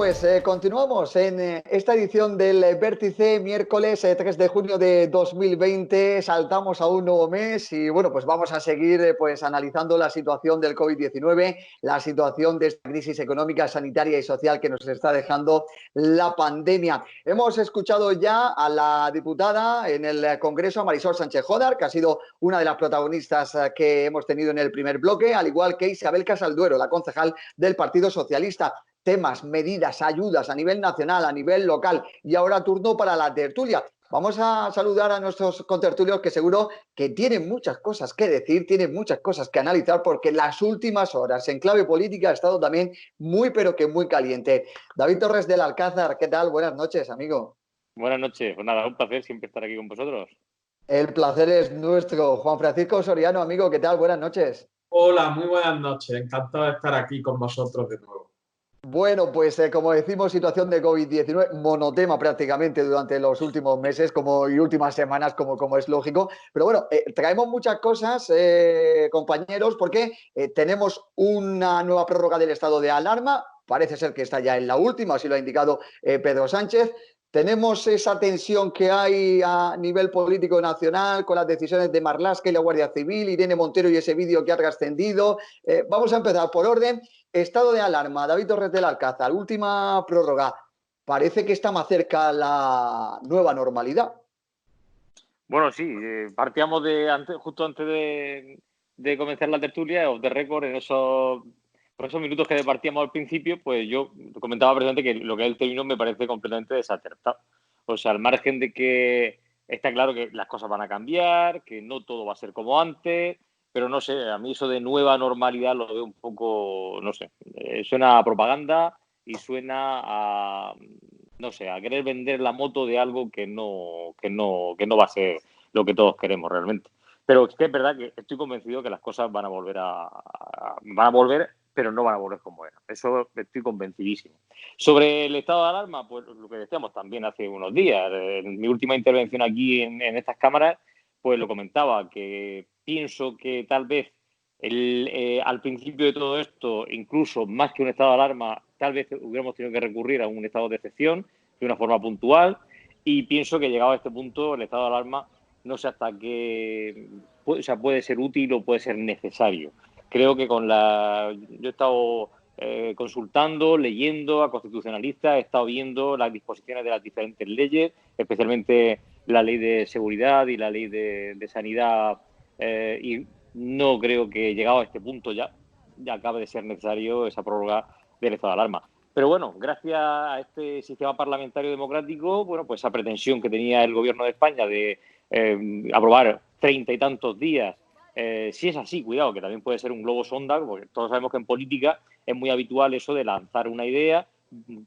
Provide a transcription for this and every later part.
pues continuamos en esta edición del Vértice, miércoles 3 de junio de 2020. Saltamos a un nuevo mes y bueno, pues vamos a seguir pues analizando la situación del COVID-19, la situación de esta crisis económica, sanitaria y social que nos está dejando la pandemia. Hemos escuchado ya a la diputada en el Congreso, Marisol Sánchez Jódar, que ha sido una de las protagonistas que hemos tenido en el primer bloque, al igual que Isabel Casalduero, la concejal del Partido Socialista. Temas, medidas, ayudas a nivel nacional, a nivel local. Y ahora turno para la tertulia. Vamos a saludar a nuestros contertulios que seguro que tienen muchas cosas que decir, tienen muchas cosas que analizar, porque las últimas horas en clave política ha estado también muy, pero que muy caliente. David Torres del Alcázar, ¿qué tal? Buenas noches, amigo. Buenas noches. Pues nada, un placer siempre estar aquí con vosotros. El placer es nuestro. Juan Francisco Soriano, amigo, ¿qué tal? Buenas noches. Hola, muy buenas noches. Encantado de estar aquí con vosotros de nuevo. Bueno, pues como decimos, situación de COVID-19, monotema prácticamente durante los últimos meses y últimas semanas, como es lógico. Pero bueno, traemos muchas cosas, compañeros, porque tenemos una nueva prórroga del estado de alarma. Parece ser que está ya en la última, así lo ha indicado Pedro Sánchez. Tenemos esa tensión que hay a nivel político nacional con las decisiones de Marlaska y la Guardia Civil, Irene Montero y ese vídeo que ha trascendido. Vamos a empezar por orden. Estado de alarma, David Torres del Alcázar, última prórroga. Parece que está más cerca la nueva normalidad. Bueno, sí, partíamos justo antes de comenzar la tertulia, off the record, por esos minutos que departíamos al principio, pues yo comentaba precisamente que lo que él terminó me parece completamente desacertado. O sea, al margen de que está claro que las cosas van a cambiar, que no todo va a ser como antes, pero no sé, a mí eso de nueva normalidad lo veo un poco, no sé, suena a propaganda y suena a, no sé, a querer vender la moto de algo que no va a ser lo que todos queremos realmente. Pero es que es verdad que estoy convencido que las cosas van a volver pero no van a volver como eran. Eso estoy convencidísimo. Sobre el estado de alarma, pues lo que decíamos también hace unos días, en mi última intervención aquí en estas cámaras, pues lo comentaba, que pienso que tal vez al principio de todo esto, incluso más que un estado de alarma, tal vez hubiéramos tenido que recurrir a un estado de excepción de una forma puntual, y pienso que llegado a este punto el estado de alarma no sé hasta qué puede ser útil o puede ser necesario. Creo que yo he estado consultando, leyendo a constitucionalistas, he estado viendo las disposiciones de las diferentes leyes, especialmente la ley de seguridad y la ley de sanidad, y no creo que llegado a este punto ya acabe de ser necesario esa prórroga del estado de alarma. Pero bueno, gracias a este sistema parlamentario democrático, bueno, pues esa pretensión que tenía el gobierno de España de aprobar 30 y tantos días, si es así, cuidado, que también puede ser un globo sonda, porque todos sabemos que en política es muy habitual eso de lanzar una idea,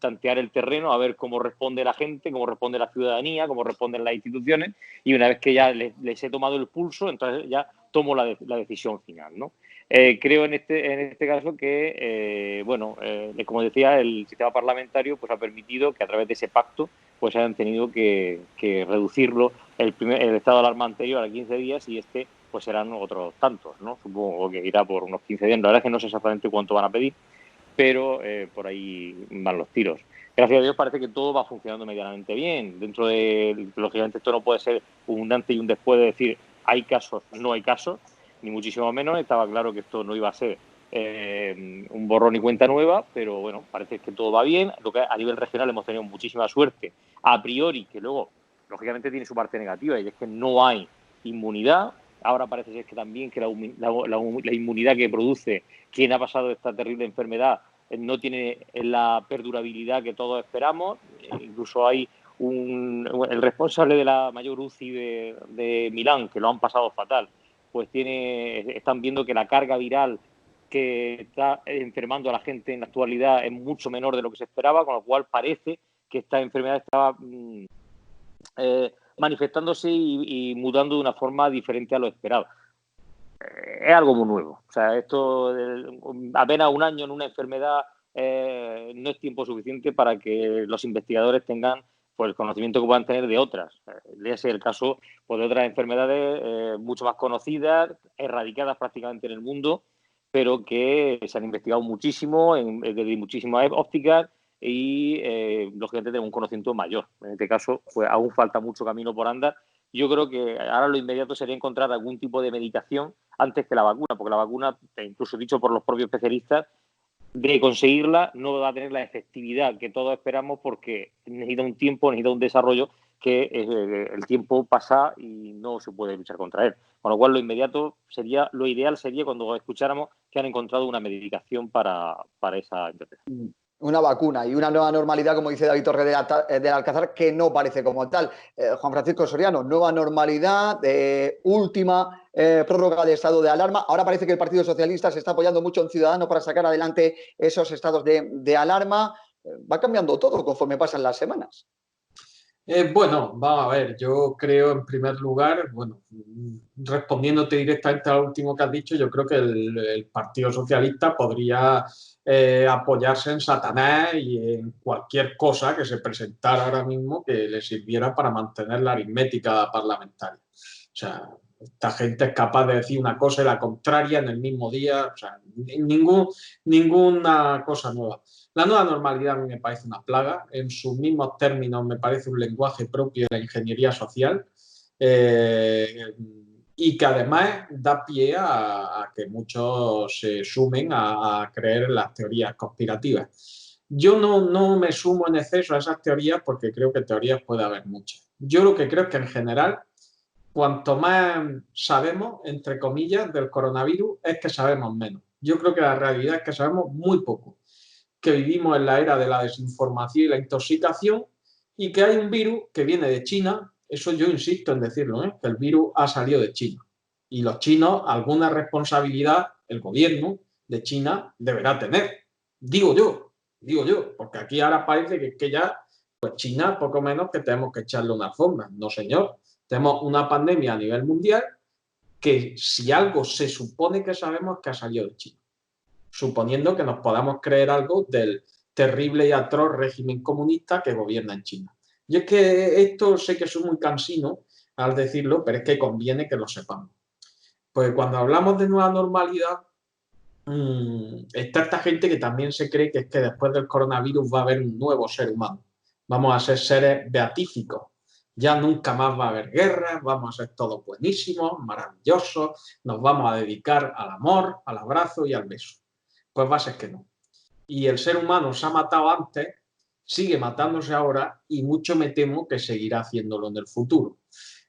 tantear el terreno, a ver cómo responde la gente, cómo responde la ciudadanía, cómo responden las instituciones, y una vez que ya les he tomado el pulso, entonces ya tomo la decisión final, ¿no? Creo en este caso que, como decía, el sistema parlamentario pues ha permitido que a través de ese pacto pues hayan tenido que reducirlo el estado de alarma anterior a 15 días y pues serán otros tantos, ¿no? Supongo que irá por unos 15 días. La verdad es que no sé exactamente cuánto van a pedir, pero por ahí van los tiros. Gracias a Dios parece que todo va funcionando medianamente bien. Dentro de, lógicamente, esto no puede ser un antes y un después de decir hay casos, no hay casos, ni muchísimo menos. Estaba claro que esto no iba a ser un borrón y cuenta nueva, pero bueno, parece que todo va bien. Lo que a nivel regional hemos tenido muchísima suerte, a priori, que luego, lógicamente, tiene su parte negativa, y es que no hay inmunidad. Ahora parece ser que también que la inmunidad que produce quien ha pasado esta terrible enfermedad no tiene la perdurabilidad que todos esperamos. Incluso hay el responsable de la mayor UCI de Milán, que lo han pasado fatal, pues están viendo que la carga viral que está enfermando a la gente en la actualidad es mucho menor de lo que se esperaba, con lo cual parece que esta enfermedad estaba manifestándose y mutando de una forma diferente a lo esperado. Es algo muy nuevo. O sea, esto apenas un año en una enfermedad no es tiempo suficiente para que los investigadores tengan pues, el conocimiento que puedan tener de otras. Léase el caso pues, de otras enfermedades mucho más conocidas, erradicadas prácticamente en el mundo, pero que se han investigado muchísimo desde muchísimas ópticas y, lógicamente, tenemos un conocimiento mayor. En este caso, pues aún falta mucho camino por andar. Yo creo que ahora lo inmediato sería encontrar algún tipo de medicación antes que la vacuna, porque la vacuna, incluso dicho por los propios especialistas, de conseguirla no va a tener la efectividad que todos esperamos porque necesita un tiempo, necesita un desarrollo que el tiempo pasa y no se puede luchar contra él. Con lo cual, lo ideal sería cuando escucháramos que han encontrado una medicación para esa interpretación. Una vacuna y una nueva normalidad, como dice David Torres del Alcázar, que no parece como tal. Juan Francisco Soriano, nueva normalidad, última prórroga de estado de alarma. Ahora parece que el Partido Socialista se está apoyando mucho en Ciudadanos para sacar adelante esos estados de alarma. Va cambiando todo conforme pasan las semanas. Bueno, vamos a ver, yo creo en primer lugar, bueno, respondiéndote directamente al último que has dicho, yo creo que el Partido Socialista podría apoyarse en Satanás y en cualquier cosa que se presentara ahora mismo que le sirviera para mantener la aritmética parlamentaria. O sea, esta gente es capaz de decir una cosa y la contraria en el mismo día, o sea, ninguna cosa nueva. La nueva normalidad a mí me parece una plaga, en sus mismos términos me parece un lenguaje propio de la ingeniería social y que además da pie a que muchos se sumen a creer en las teorías conspirativas. Yo no me sumo en exceso a esas teorías porque creo que teorías puede haber muchas. Yo lo que creo es que en general, cuanto más sabemos, entre comillas, del coronavirus, es que sabemos menos. Yo creo que la realidad es que sabemos muy poco, que vivimos en la era de la desinformación y la intoxicación y que hay un virus que viene de China. Eso yo insisto en decirlo, que el virus ha salido de China. Y los chinos, alguna responsabilidad, el gobierno de China deberá tener. Digo yo, porque aquí ahora parece que ya, pues China, poco menos que tenemos que echarle una alfombra. No, señor. Tenemos una pandemia a nivel mundial que si algo se supone que sabemos es que ha salido de China, suponiendo que nos podamos creer algo del terrible y atroz régimen comunista que gobierna en China. Yo es que esto sé que soy muy cansino al decirlo, pero es que conviene que lo sepamos. Pues cuando hablamos de nueva normalidad, está esta gente que también se cree que es que después del coronavirus va a haber un nuevo ser humano. Vamos a ser seres beatíficos. Ya nunca más va a haber guerras, vamos a ser todos buenísimos, maravillosos, nos vamos a dedicar al amor, al abrazo y al beso. Pues va a ser que no. Y el ser humano se ha matado antes, sigue matándose ahora y mucho me temo que seguirá haciéndolo en el futuro.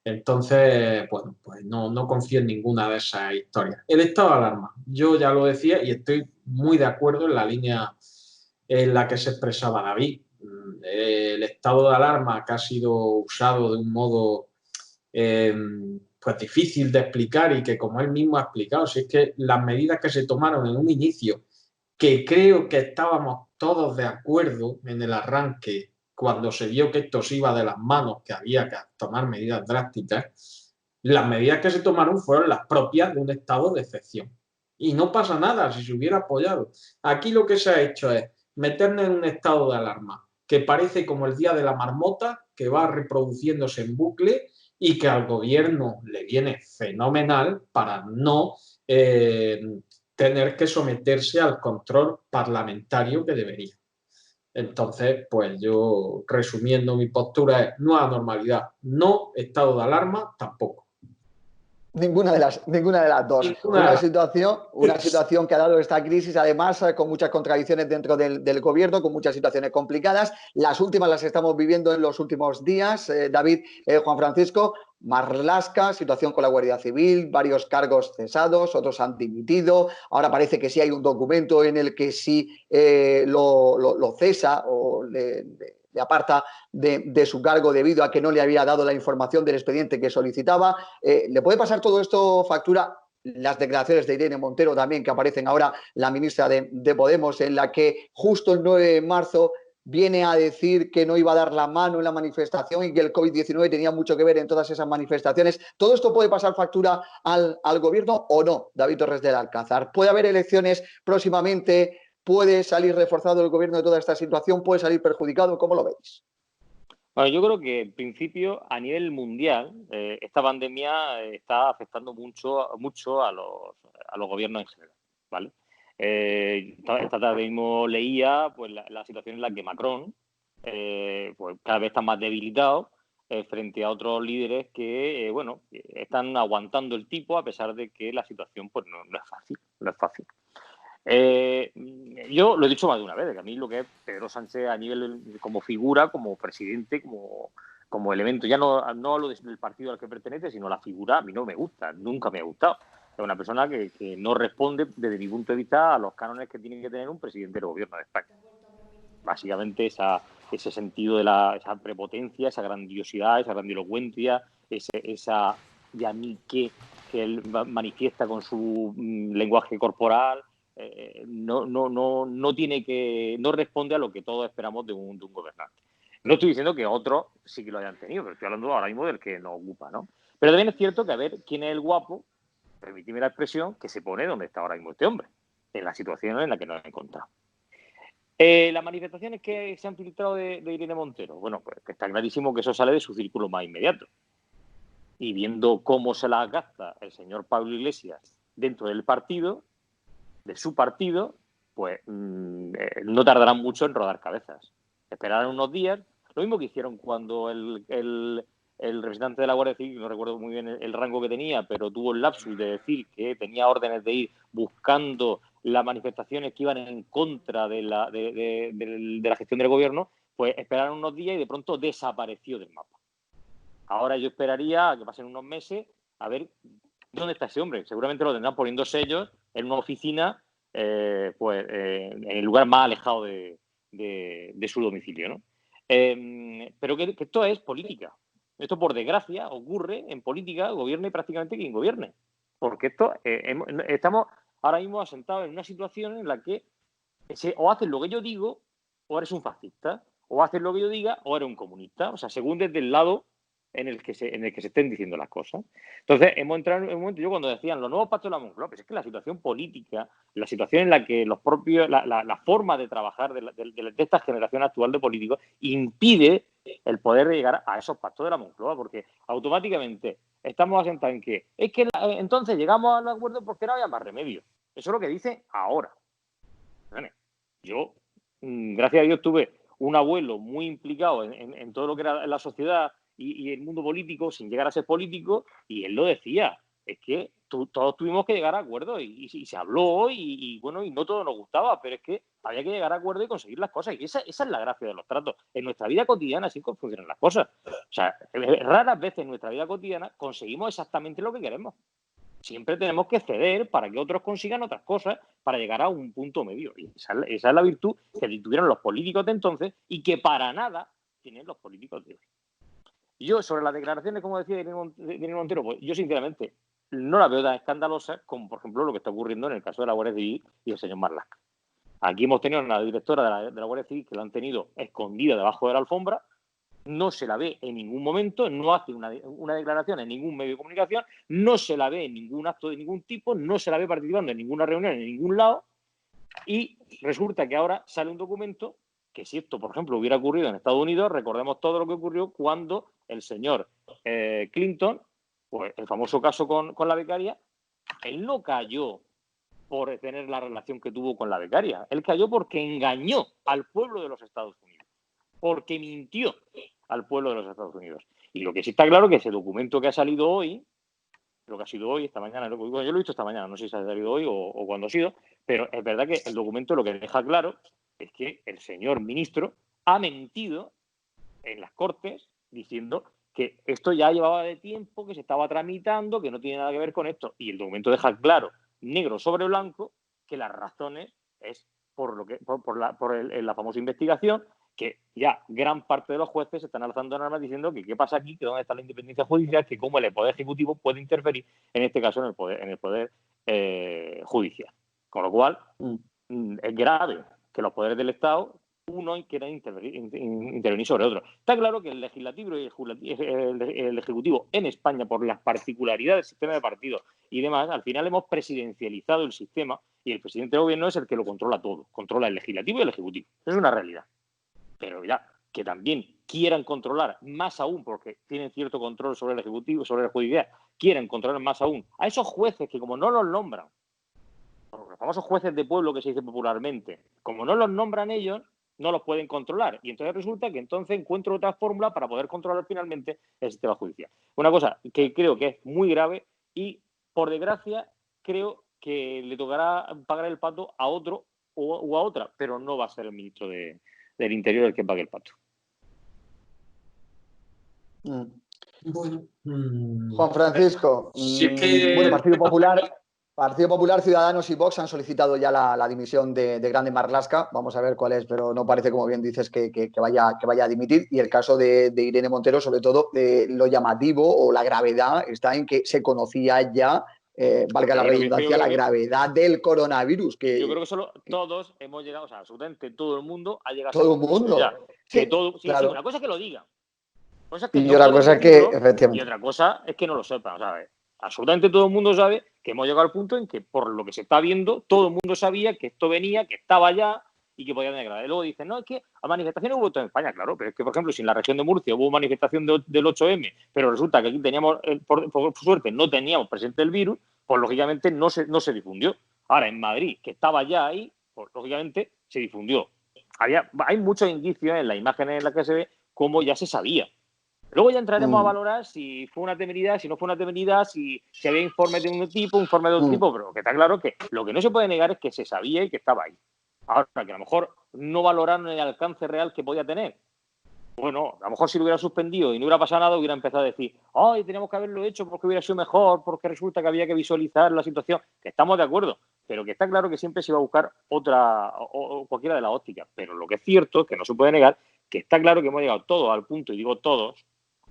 Entonces, bueno, pues no confío en ninguna de esas historias. El estado de alarma, yo ya lo decía y estoy muy de acuerdo en la línea en la que se expresaba David. El estado de alarma que ha sido usado de un modo pues difícil de explicar y que como él mismo ha explicado, si es que las medidas que se tomaron en un inicio, que creo que estábamos todos de acuerdo en el arranque cuando se vio que esto se iba de las manos, que había que tomar medidas drásticas, las medidas que se tomaron fueron las propias de un estado de excepción. Y no pasa nada si se hubiera apoyado. Aquí lo que se ha hecho es meternos en un estado de alarma que parece como el día de la marmota, que va reproduciéndose en bucle y que al gobierno le viene fenomenal para no tener que someterse al control parlamentario que debería. Entonces, pues yo, resumiendo mi postura, es nueva normalidad, no estado de alarma, tampoco. Ninguna de las dos. Una situación que ha dado esta crisis, además, con muchas contradicciones dentro del gobierno, con muchas situaciones complicadas. Las últimas las estamos viviendo en los últimos días. David, Juan Francisco, Marlaska, situación con la Guardia Civil, varios cargos cesados, otros han dimitido. Ahora parece que sí hay un documento en el que sí lo cesa o le aparta de su cargo debido a que no le había dado la información del expediente que solicitaba. ¿Le puede pasar todo esto factura? Las declaraciones de Irene Montero también, que aparecen ahora, la ministra de Podemos, en la que justo el 9 de marzo viene a decir que no iba a dar la mano en la manifestación y que el COVID-19 tenía mucho que ver en todas esas manifestaciones. ¿Todo esto puede pasar factura al gobierno o no, David Torres del Alcázar? ¿Puede haber elecciones próximamente? ¿Puede salir reforzado el gobierno de toda esta situación? ¿Puede salir perjudicado? ¿Cómo lo veis? Bueno, yo creo que en principio a nivel mundial esta pandemia está afectando mucho a los gobiernos en general, ¿vale? Esta tarde mismo leía pues, la situación en la que Macron pues, cada vez está más debilitado frente a otros líderes que, bueno, están aguantando el tipo a pesar de que la situación pues, no es fácil. No es fácil. Yo lo he dicho más de una vez, que a mí lo que es Pedro Sánchez a nivel como figura, como presidente, como elemento, ya no hablo del partido al que pertenece, sino la figura, a mí no me gusta, nunca me ha gustado. Es una persona que no responde, desde mi punto de vista, a los cánones que tiene que tener un presidente del gobierno de España. Básicamente ese sentido de esa prepotencia, esa grandiosidad, esa grandilocuencia, esa de a mí que él manifiesta con su lenguaje corporal, no responde a lo que todos esperamos de un gobernante. No estoy diciendo que otros sí que lo hayan tenido, pero estoy hablando ahora mismo del que nos ocupa, ¿no? Pero también es cierto que a ver quién es el guapo, permíteme la expresión, que se pone donde está ahora mismo este hombre, en la situación en la que nos ha encontrado. Las manifestaciones que se han filtrado de Irene Montero, bueno, pues que está clarísimo que eso sale de su círculo más inmediato. Y viendo cómo se las gasta el señor Pablo Iglesias dentro del partido, de su partido, pues no tardarán mucho en rodar cabezas. Esperarán unos días, lo mismo que hicieron cuando el representante de la Guardia Civil, no recuerdo muy bien el rango que tenía, pero tuvo el lapsus de decir que tenía órdenes de ir buscando las manifestaciones que iban en contra de la gestión del gobierno, pues esperaron unos días y de pronto desapareció del mapa. Ahora yo esperaría a que pasen unos meses a ver dónde está ese hombre. Seguramente lo tendrán poniendo sellos en una oficina, en el lugar más alejado de su domicilio, ¿no? Pero que esto es política. Esto, por desgracia, ocurre en política, gobierne prácticamente quien gobierne. Porque estamos ahora mismo asentados en una situación en la que o haces lo que yo digo o eres un fascista, o haces lo que yo diga o eres un comunista. O sea, según desde el lado en el que se estén diciendo las cosas. Entonces, hemos entrado en un momento, yo cuando decían los nuevos pactos de la Moncloa, pues es que la situación política, la situación en la que la forma de trabajar de esta generación actual de políticos impide el poder llegar a esos pactos de la Moncloa, porque automáticamente estamos asentados en que es que entonces llegamos al acuerdo porque no había más remedio. Eso es lo que dice ahora. Bueno, yo, gracias a Dios, tuve un abuelo muy implicado en todo lo que era la sociedad y el mundo político, sin llegar a ser político, y él lo decía, es que todos tuvimos que llegar a acuerdos y se habló y bueno, y no todo nos gustaba, pero es que había que llegar a acuerdos y conseguir las cosas, y esa es la gracia de los tratos. En nuestra vida cotidiana así funcionan las cosas. O sea, raras veces en nuestra vida cotidiana conseguimos exactamente lo que queremos. Siempre tenemos que ceder para que otros consigan otras cosas para llegar a un punto medio. Y esa es la virtud que tuvieron los políticos de entonces y que para nada tienen los políticos de hoy. Yo, sobre las declaraciones, como decía Irene Montero, pues yo sinceramente no las veo tan escandalosas como, por ejemplo, lo que está ocurriendo en el caso de la Guardia Civil y el señor Marlaska. Aquí hemos tenido a una directora de la Guardia Civil que la han tenido escondida debajo de la alfombra, no se la ve en ningún momento, no hace una declaración en ningún medio de comunicación, no se la ve en ningún acto de ningún tipo, no se la ve participando en ninguna reunión en ningún lado, y resulta que ahora sale un documento que, si esto, por ejemplo, hubiera ocurrido en Estados Unidos, recordemos todo lo que ocurrió cuando el señor Clinton, pues el famoso caso con la becaria, él no cayó por tener la relación que tuvo con la becaria, él cayó porque engañó al pueblo de los Estados Unidos, porque mintió al pueblo de los Estados Unidos. Y lo que sí está claro es que ese documento que ha salido hoy, lo que ha sido hoy, esta mañana, yo lo he visto esta mañana, no sé si ha salido hoy o cuándo ha sido, pero es verdad que el documento lo que deja claro es que el señor ministro ha mentido en las Cortes diciendo que esto ya llevaba de tiempo, que se estaba tramitando, que no tiene nada que ver con esto. Y el documento deja claro, negro sobre blanco, que las razones es por la famosa investigación, que ya gran parte de los jueces están alzando en armas diciendo que qué pasa aquí, que dónde está la independencia judicial, que cómo el Poder Ejecutivo puede interferir, en este caso en el Poder Judicial. Con lo cual, es grave que los poderes del Estado uno quiera intervenir sobre otro. Está claro que el legislativo y el ejecutivo en España, por las particularidades del sistema de partidos y demás, al final hemos presidencializado el sistema y el presidente del gobierno es el que lo controla todo, controla el legislativo y el ejecutivo. Eso es una realidad. Pero ya, que también quieran controlar más aún, porque tienen cierto control sobre el ejecutivo, sobre el judicial, quieran controlar más aún a esos jueces que, como no los nombran, los famosos jueces de pueblo que se dice popularmente, como no los nombran ellos, no los pueden controlar. Y entonces resulta que entonces encuentro otra fórmula para poder controlar finalmente el sistema judicial. Una cosa que creo que es muy grave y, por desgracia, creo que le tocará pagar el pato a otro o a otra, pero no va a ser el ministro del Interior el que pague el pato. Bueno, Juan Francisco, si es que bueno, Partido Popular, Ciudadanos y Vox han solicitado ya la dimisión de Grande Marlaska. Vamos a ver cuál es, pero no parece, como bien dices, que vaya a dimitir. Y el caso de Irene Montero, sobre todo, lo llamativo o la gravedad está en que se conocía ya, valga la redundancia, la gravedad del coronavirus. Yo creo que solo todos hemos llegado, o sea, absolutamente todo el mundo ha llegado todo el mundo. Ya, sí, claro. Sí, una cosa es que lo digan. Cosa es que y no otra cosa es que, efectivamente. Y otra cosa es que no lo sepan, ¿sabes? Absolutamente todo el mundo sabe que hemos llegado al punto en que, por lo que se está viendo, todo el mundo sabía que esto venía, que estaba allá y que podía degradar. Y luego dicen, no, es que a manifestaciones hubo todo en España, claro, pero es que, por ejemplo, si en la región de Murcia hubo manifestación del 8M, pero resulta que aquí teníamos, por suerte, no teníamos presente el virus, pues lógicamente no se difundió. Ahora, en Madrid, que estaba ya ahí, pues lógicamente se difundió. Hay muchos indicios en las imágenes en las que se ve cómo ya se sabía. Luego ya entraremos a valorar si fue una temeridad, si no fue una temeridad, si había informes de un tipo, informes de otro tipo, pero que está claro que lo que no se puede negar es que se sabía y que estaba ahí. Ahora, que a lo mejor no valoraron el alcance real que podía tener. Bueno, a lo mejor si lo hubiera suspendido y no hubiera pasado nada, hubiera empezado a decir, ay, teníamos que haberlo hecho porque hubiera sido mejor, porque resulta que había que visualizar la situación. Que estamos de acuerdo, pero que está claro que siempre se iba a buscar otra o cualquiera de las ópticas. Pero lo que es cierto, que no se puede negar, que está claro que hemos llegado todos al punto, y digo todos,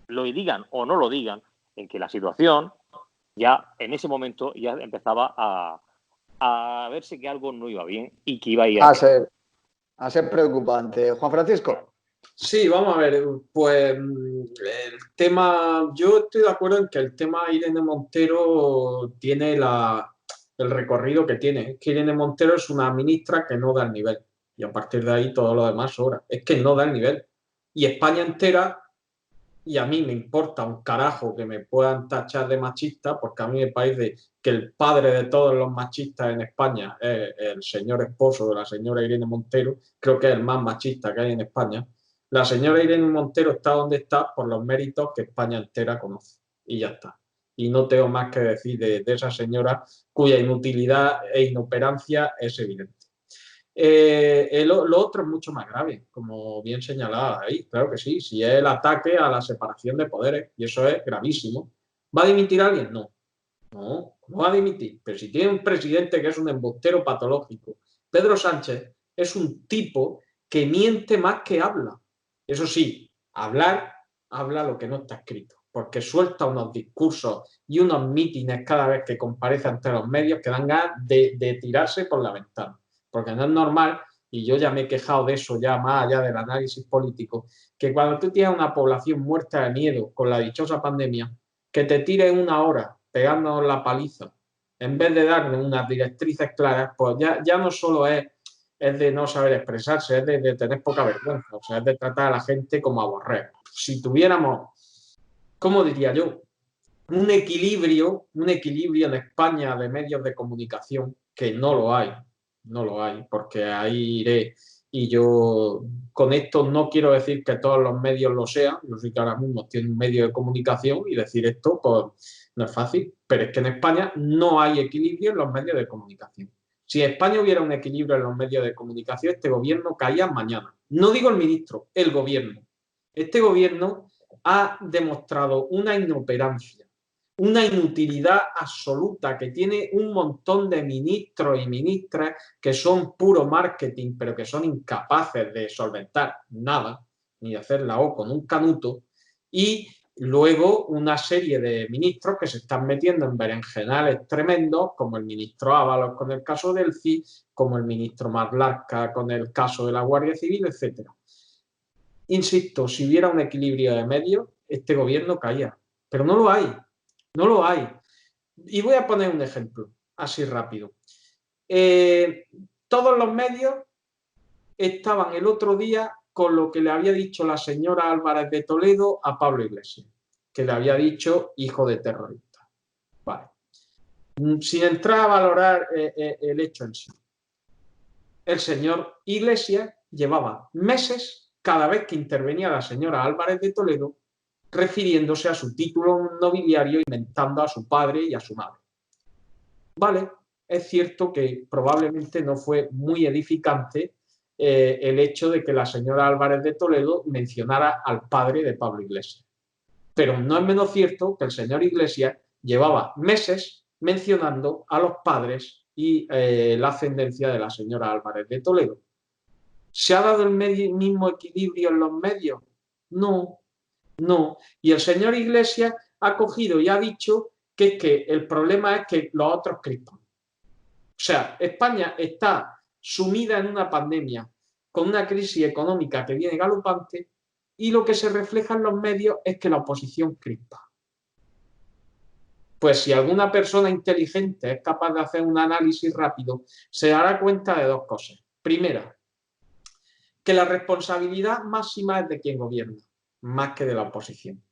lo digan o no lo digan, en que la situación ya en ese momento ya empezaba a verse que algo no iba bien y que iba a ir a ser preocupante. Juan Francisco. Sí, vamos a ver, pues el tema, yo estoy de acuerdo en que el tema Irene Montero tiene el recorrido que tiene. Es que Irene Montero es una ministra que no da el nivel y a partir de ahí todo lo demás sobra. Es que no da el nivel. Y España entera, y a mí me importa un carajo que me puedan tachar de machista, porque a mí me parece que el padre de todos los machistas en España es el señor esposo de la señora Irene Montero, creo que es el más machista que hay en España. La señora Irene Montero está donde está por los méritos que España entera conoce. Y ya está. Y no tengo más que decir de esa señora cuya inutilidad e inoperancia es evidente. Lo otro es mucho más grave, como bien señalaba ahí, claro que sí, si es el ataque a la separación de poderes, y eso es gravísimo. ¿Va a dimitir alguien? No. No va a dimitir. Pero si tiene un presidente que es un embustero patológico, Pedro Sánchez es un tipo que miente más que habla. Eso sí, habla lo que no está escrito, porque suelta unos discursos y unos mítines cada vez que comparece ante los medios que dan ganas de tirarse por la ventana. Porque no es normal, y yo ya me he quejado de eso ya más allá del análisis político, que cuando tú tienes una población muerta de miedo con la dichosa pandemia, que te tires una hora pegándonos la paliza, en vez de darnos unas directrices claras, pues ya no solo es de no saber expresarse, es de tener poca vergüenza, o sea, es de tratar a la gente como a borrego. Si tuviéramos, ¿cómo diría yo? Un equilibrio en España de medios de comunicación, que no lo hay, porque ahí iré. Y yo con esto no quiero decir que todos los medios lo sean, yo sé que ahora mismo tiene un medio de comunicación y decir esto pues no es fácil, pero es que en España no hay equilibrio en los medios de comunicación. Si en España hubiera un equilibrio en los medios de comunicación, este gobierno caía mañana. No digo el ministro, el gobierno. Este gobierno ha demostrado una inoperancia, una inutilidad absoluta, que tiene un montón de ministros y ministras que son puro marketing, pero que son incapaces de solventar nada, ni de hacer la O con un canuto, y luego una serie de ministros que se están metiendo en berenjenales tremendos, como el ministro Ábalos con el caso del CI, como el ministro Marlaska con el caso de la Guardia Civil, etc. Insisto, si hubiera un equilibrio de medios, este gobierno caía, pero no lo hay. No lo hay. Y voy a poner un ejemplo, así rápido. Todos los medios estaban el otro día con lo que le había dicho la señora Álvarez de Toledo a Pablo Iglesias, que le había dicho hijo de terrorista. Vale. sin entrar a valorar el hecho en sí. El señor Iglesias llevaba meses, cada vez que intervenía la señora Álvarez de Toledo, refiriéndose a su título nobiliario, inventando a su padre y a su madre. Vale, es cierto que probablemente no fue muy edificante el hecho de que la señora Álvarez de Toledo mencionara al padre de Pablo Iglesias. Pero no es menos cierto que el señor Iglesias llevaba meses mencionando a los padres y la ascendencia de la señora Álvarez de Toledo. ¿Se ha dado el mismo equilibrio en los medios? No, no. Y el señor Iglesias ha cogido y ha dicho que el problema es que los otros crispan. O sea, España está sumida en una pandemia con una crisis económica que viene galopante y lo que se refleja en los medios es que la oposición crispa. Pues si alguna persona inteligente es capaz de hacer un análisis rápido, se dará cuenta de dos cosas. Primera, que la responsabilidad máxima es de quien gobierna, más que de la oposición.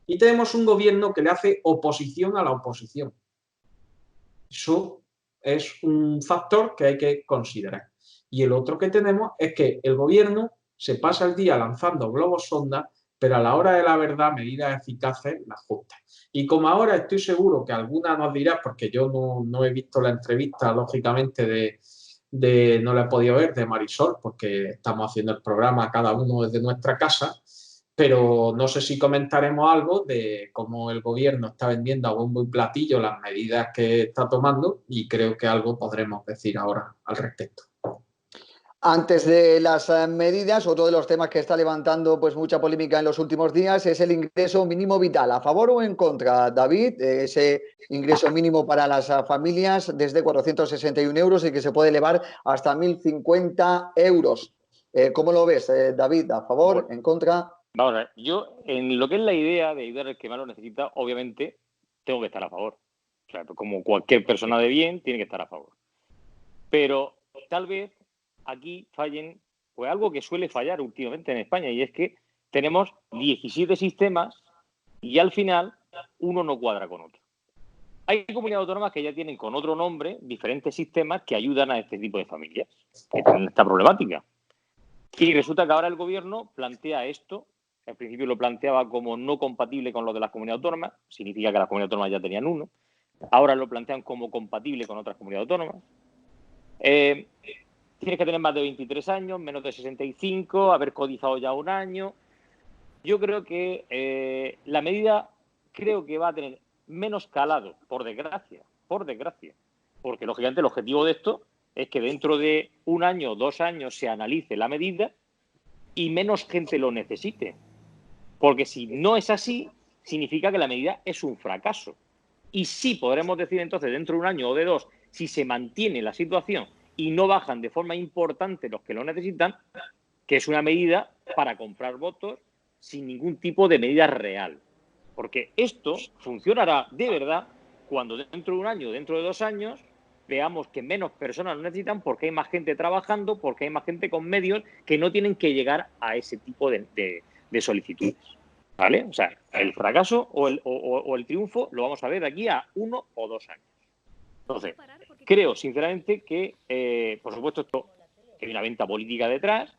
Y tenemos un gobierno que le hace oposición a la oposición. Eso es un factor que hay que considerar. Y el otro que tenemos es que el gobierno se pasa el día lanzando globos sonda, pero a la hora de la verdad, medidas eficaces las justas. Y como ahora estoy seguro que alguna nos dirá, porque yo no he visto la entrevista, lógicamente, no la he podido ver, de Marisol, porque estamos haciendo el programa cada uno desde nuestra casa, pero no sé si comentaremos algo de cómo el gobierno está vendiendo a bombo y platillo las medidas que está tomando y creo que algo podremos decir ahora al respecto. Antes de las medidas, otro de los temas que está levantando pues mucha polémica en los últimos días es el ingreso mínimo vital. ¿A favor o en contra, David? Ese ingreso mínimo para las familias desde 461 euros y que se puede elevar hasta 1.050 euros. ¿Cómo lo ves, David? ¿A favor? ¿En contra? Vamos a ver, yo en lo que es la idea de ayudar al que más lo necesita, obviamente tengo que estar a favor. O sea, como cualquier persona de bien, tiene que estar a favor. Pero tal vez aquí fallen, pues algo que suele fallar últimamente en España, y es que tenemos 17 sistemas y al final uno no cuadra con otro. Hay comunidades autónomas que ya tienen con otro nombre diferentes sistemas que ayudan a este tipo de familias que tienen esta problemática. Y resulta que ahora el gobierno plantea esto. Al principio lo planteaba como no compatible con lo de las comunidades autónomas, significa que las comunidades autónomas ya tenían uno. Ahora lo plantean como compatible con otras comunidades autónomas. Tienes que tener más de 23 años, menos de 65, haber cotizado ya un año. Yo creo que la medida creo que va a tener menos calado, por desgracia, porque lógicamente el objetivo de esto es que dentro de un año o 2 años se analice la medida y menos gente lo necesite. Porque si no es así, significa que la medida es un fracaso. Y sí podremos decir entonces, dentro de un año o de 2, si se mantiene la situación y no bajan de forma importante los que lo necesitan, que es una medida para comprar votos sin ningún tipo de medida real. Porque esto funcionará de verdad cuando dentro de un año, dentro de 2 años, veamos que menos personas lo necesitan porque hay más gente trabajando, porque hay más gente con medios que no tienen que llegar a ese tipo de solicitudes. ¿Vale? O sea, el fracaso o el triunfo lo vamos a ver de aquí a 1 o 2 años. Entonces, creo sinceramente que, por supuesto, esto hay una venta política detrás.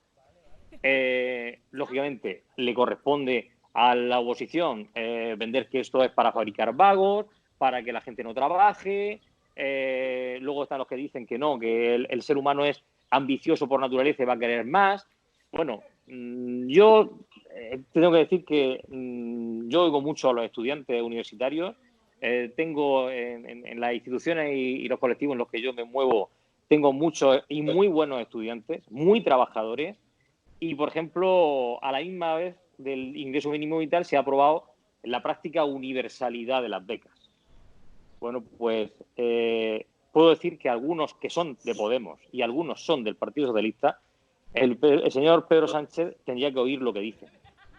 Lógicamente, le corresponde a la oposición vender que esto es para fabricar vagos, para que la gente no trabaje. Luego están los que dicen que no, que el ser humano es ambicioso por naturaleza y va a querer más. Bueno, yo tengo que decir que yo oigo mucho a los estudiantes universitarios. Tengo en las instituciones y los colectivos en los que yo me muevo, tengo muchos y muy buenos estudiantes, muy trabajadores. Y, por ejemplo, a la misma vez del ingreso mínimo vital se ha aprobado la práctica universalidad de las becas. Bueno, pues puedo decir que algunos que son de Podemos y algunos son del Partido Socialista, el señor Pedro Sánchez tendría que oír lo que dicen.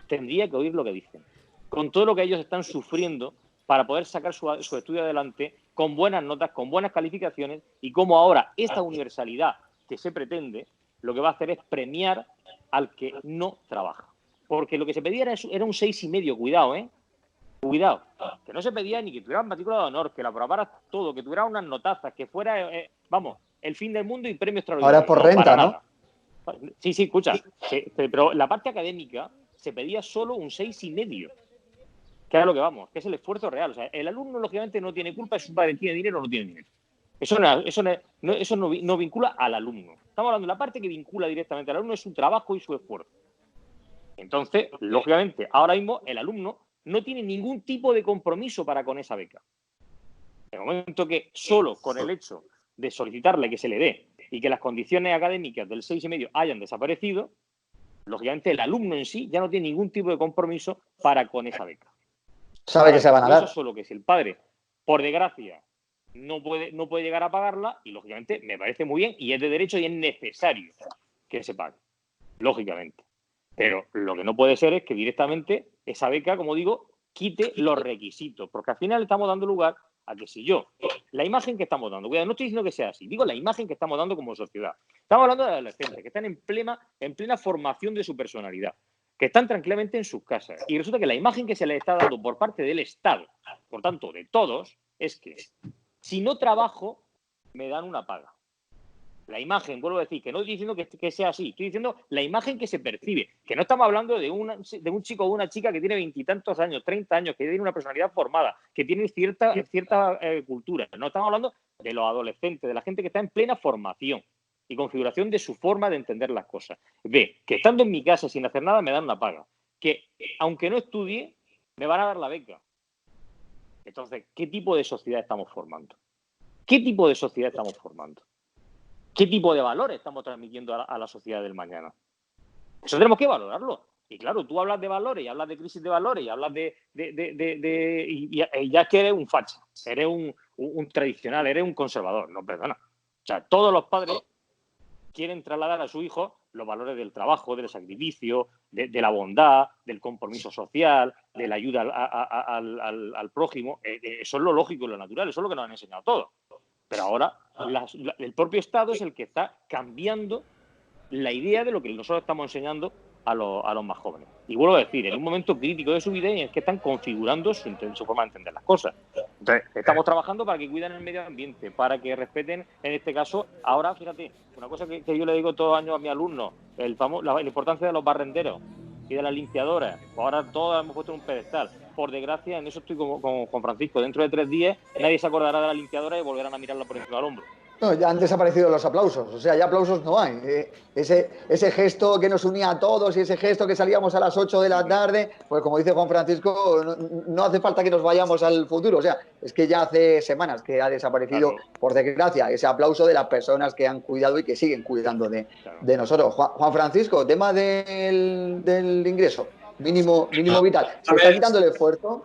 Tendría que oír lo que dicen. Con todo lo que ellos están sufriendo para poder sacar su estudio adelante con buenas notas, con buenas calificaciones, y cómo ahora esta universalidad que se pretende lo que va a hacer es premiar al que no trabaja. Porque lo que se pedía era un 6,5, cuidado, Cuidado, que no se pedía ni que tuvieras matrícula de honor, que lo aprobaras todo, que tuvieras unas notazas, que fuera, vamos, el fin del mundo y premio extraordinario. Ahora por No, renta, para ¿no? nada. Sí, escucha, sí, pero la parte académica se pedía solo un 6,5, que era lo que vamos, que es el esfuerzo real. O sea, el alumno, lógicamente, no tiene culpa si su padre tiene dinero o no tiene dinero. Eso no vincula al alumno. Estamos hablando de la parte que vincula directamente al alumno, es su trabajo y su esfuerzo. Entonces, lógicamente, ahora mismo el alumno no tiene ningún tipo de compromiso para con esa beca. En el momento que solo con el hecho de solicitarle que se le dé y que las condiciones académicas del 6,5 hayan desaparecido, lógicamente el alumno en sí ya no tiene ningún tipo de compromiso para con esa beca. Sabe que se van a dar. Eso solo que si el padre, por desgracia, no puede llegar a pagarla, y lógicamente me parece muy bien y es de derecho y es necesario que se pague, lógicamente. Pero lo que no puede ser es que directamente esa beca, como digo, quite los requisitos, porque al final estamos dando lugar a que si la imagen que estamos dando, cuidado, no estoy diciendo que sea así, digo la imagen que estamos dando como sociedad. Estamos hablando de adolescentes que están en plena formación de su personalidad, que están tranquilamente en sus casas. Y resulta que la imagen que se les está dando por parte del Estado, por tanto de todos, es que si no trabajo, me dan una paga. La imagen, vuelvo a decir, que no estoy diciendo que sea así, estoy diciendo la imagen que se percibe, que no estamos hablando de un chico o una chica que tiene 20 y tantos años, 30 años, que tiene una personalidad formada, que tiene cierta cultura. No estamos hablando de los adolescentes, de la gente que está en plena formación y configuración de su forma de entender las cosas. Ve, que estando en mi casa sin hacer nada me dan una paga. Que aunque no estudie, me van a dar la beca. Entonces, ¿qué tipo de sociedad estamos formando? ¿Qué tipo de sociedad estamos formando? ¿Qué tipo de valores estamos transmitiendo a la sociedad del mañana? Eso tenemos que valorarlo. Y claro, tú hablas de valores y hablas de crisis de valores y hablas y ya es que eres un facha, eres un tradicional, eres un conservador. No, perdona. O sea, todos los padres quieren trasladar a su hijo los valores del trabajo, del sacrificio, de la bondad, del compromiso social, de la ayuda al prójimo. Eso es lo lógico y lo natural, eso es lo que nos han enseñado todos. Pero ahora el propio Estado es el que está cambiando la idea de lo que nosotros estamos enseñando a los más jóvenes. Y vuelvo a decir, en un momento crítico de su vida en el que están configurando su forma de entender las cosas. Entonces, estamos trabajando para que cuiden el medio ambiente, para que respeten, en este caso, ahora, fíjate, una cosa que yo le digo todos los años a mis alumnos, la importancia de los barrenderos y de las limpiadoras. Ahora todos hemos puesto en un pedestal. Por desgracia, en eso estoy con Francisco. Dentro de 3 días nadie se acordará de la limpiadora y volverán a mirarla por encima del hombro. No, ya han desaparecido los aplausos, o sea, ya aplausos no hay. Ese gesto que nos unía a todos y ese gesto que salíamos a las 8 de la tarde, pues como dice Juan Francisco, no hace falta que nos vayamos al futuro, o sea, es que ya hace semanas que ha desaparecido, claro, por desgracia, ese aplauso de las personas que han cuidado y que siguen cuidando de nosotros. Juan Francisco, tema del ingreso mínimo vital, ¿se está quitando el esfuerzo?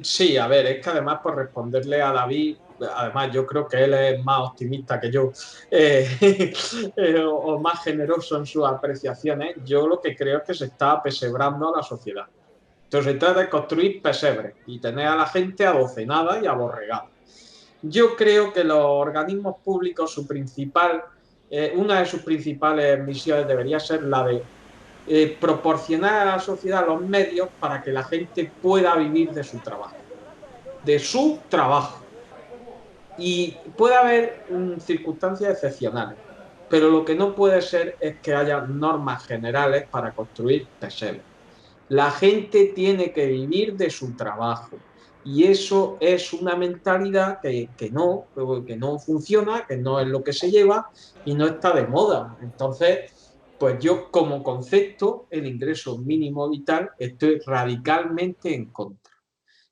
Sí, a ver, es que además por responderle a David, además yo creo que él es más optimista que yo o más generoso en sus apreciaciones. Yo lo que creo es que se está apesebrando a la sociedad. Entonces se trata de construir pesebres y tener a la gente adocenada y aborregada. Yo creo que los organismos públicos, una de sus principales misiones debería ser la de proporcionar a la sociedad los medios para que la gente pueda vivir de su trabajo. Y puede haber circunstancias excepcionales, pero lo que no puede ser es que haya normas generales para construir pesebres. La gente tiene que vivir de su trabajo y eso es una mentalidad que no funciona, que no es lo que se lleva y no está de moda. Entonces, pues yo como concepto, el ingreso mínimo vital, estoy radicalmente en contra.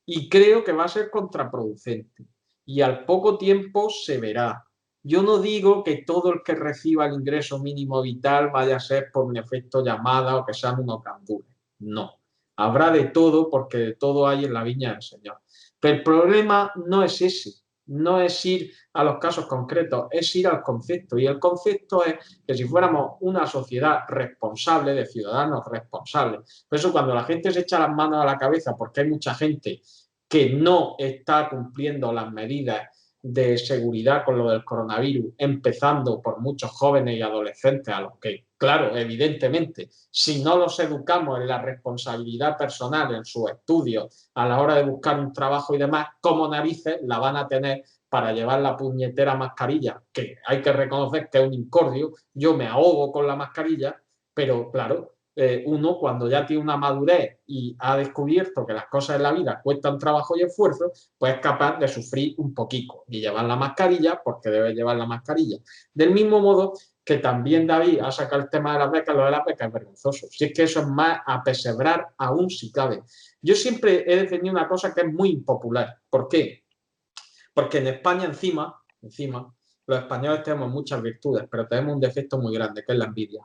Y creo que va a ser contraproducente. Y al poco tiempo se verá. Yo no digo que todo el que reciba el ingreso mínimo vital vaya a ser por un efecto llamada o que sean unos gandules. No. Habrá de todo porque de todo hay en la viña del Señor. Pero el problema no es ese. No es ir a los casos concretos, es ir al concepto. Y el concepto es que si fuéramos una sociedad responsable, de ciudadanos responsables, por eso cuando la gente se echa las manos a la cabeza porque hay mucha gente que no está cumpliendo las medidas de seguridad con lo del coronavirus, empezando por muchos jóvenes y adolescentes a los que Claro, evidentemente, si no los educamos en la responsabilidad personal, en sus estudios, a la hora de buscar un trabajo y demás, como narices la van a tener para llevar la puñetera mascarilla, que hay que reconocer que es un incordio. Yo me ahogo con la mascarilla, pero claro, uno cuando ya tiene una madurez y ha descubierto que las cosas en la vida cuestan trabajo y esfuerzo, pues es capaz de sufrir un poquito y llevar la mascarilla porque debe llevar la mascarilla. Del mismo modo que también David ha sacado el tema de las becas, lo de las becas es vergonzoso. Si es que eso es más apesebrar aún si cabe. Yo siempre he defendido una cosa que es muy impopular. ¿Por qué? Porque en España encima, los españoles tenemos muchas virtudes, pero tenemos un defecto muy grande, que es la envidia.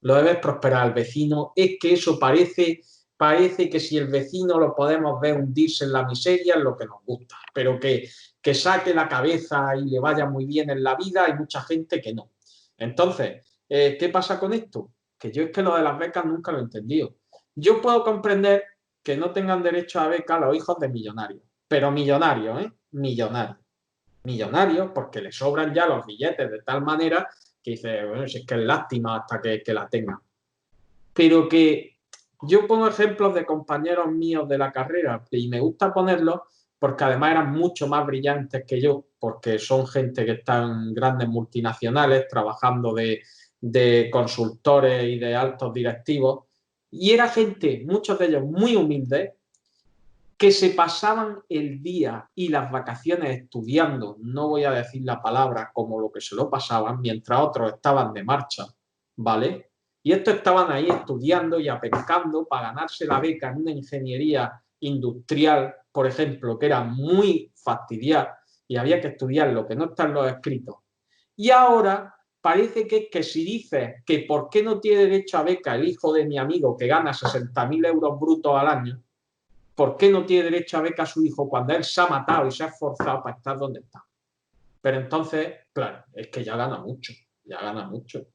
Lo de ver prosperar al vecino, es que eso parece que si el vecino lo podemos ver hundirse en la miseria es lo que nos gusta, pero que saque la cabeza y le vaya muy bien en la vida, hay mucha gente que no. Entonces, ¿qué pasa con esto? Que yo es que lo de las becas nunca lo he entendido. Yo puedo comprender que no tengan derecho a beca los hijos de millonarios, pero millonarios, ¿eh? Millonarios porque le sobran ya los billetes de tal manera que dice, bueno, si es que es lástima hasta que la tengan. Pero que yo pongo ejemplos de compañeros míos de la carrera y me gusta ponerlos porque además eran mucho más brillantes que yo, porque son gente que está en grandes multinacionales trabajando de consultores y de altos directivos, y era gente, muchos de ellos muy humildes, que se pasaban el día y las vacaciones estudiando, no voy a decir la palabra como lo que se lo pasaban, mientras otros estaban de marcha, ¿vale? Y estos estaban ahí estudiando y apencando para ganarse la beca en una ingeniería industrial, por ejemplo, que era muy fastidiada y había que estudiar lo que no está en los escritos. Y ahora parece que si dices que por qué no tiene derecho a beca el hijo de mi amigo que gana 60.000 euros brutos al año, ¿por qué no tiene derecho a beca a su hijo cuando él se ha matado y se ha esforzado para estar donde está? Pero entonces, claro, es que ya gana mucho, ya gana mucho.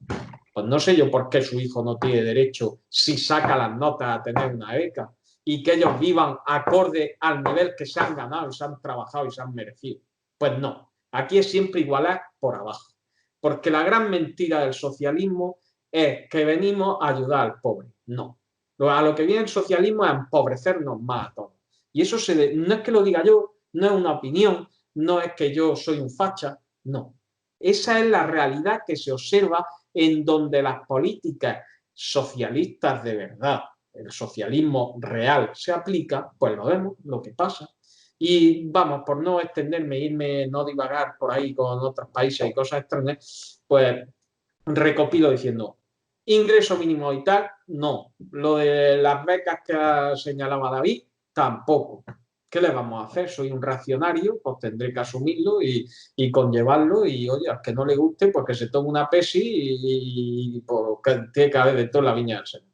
Pues no sé yo por qué su hijo no tiene derecho, si saca las notas, a tener una beca y que ellos vivan acorde al nivel que se han ganado y se han trabajado y se han merecido. Pues no, aquí es siempre igualar por abajo. Porque la gran mentira del socialismo es que venimos a ayudar al pobre. No. A lo que viene el socialismo es a empobrecernos más a todos. Y eso no es que lo diga yo, no es una opinión, no es que yo soy un facha, no. Esa es la realidad que se observa en donde las políticas socialistas de verdad, el socialismo real se aplica, pues lo vemos, lo que pasa. Y vamos, por no extenderme, no divagar por ahí con otros países y cosas extrañas, pues recopilo diciendo, ingreso mínimo y tal, no. Lo de las becas que señalaba David, tampoco. ¿Qué le vamos a hacer? Soy un reaccionario, pues tendré que asumirlo y conllevarlo. Y oye, al que no le guste, pues que se tome una pesi y pues, que tiene que haber de todo la viña del Señor.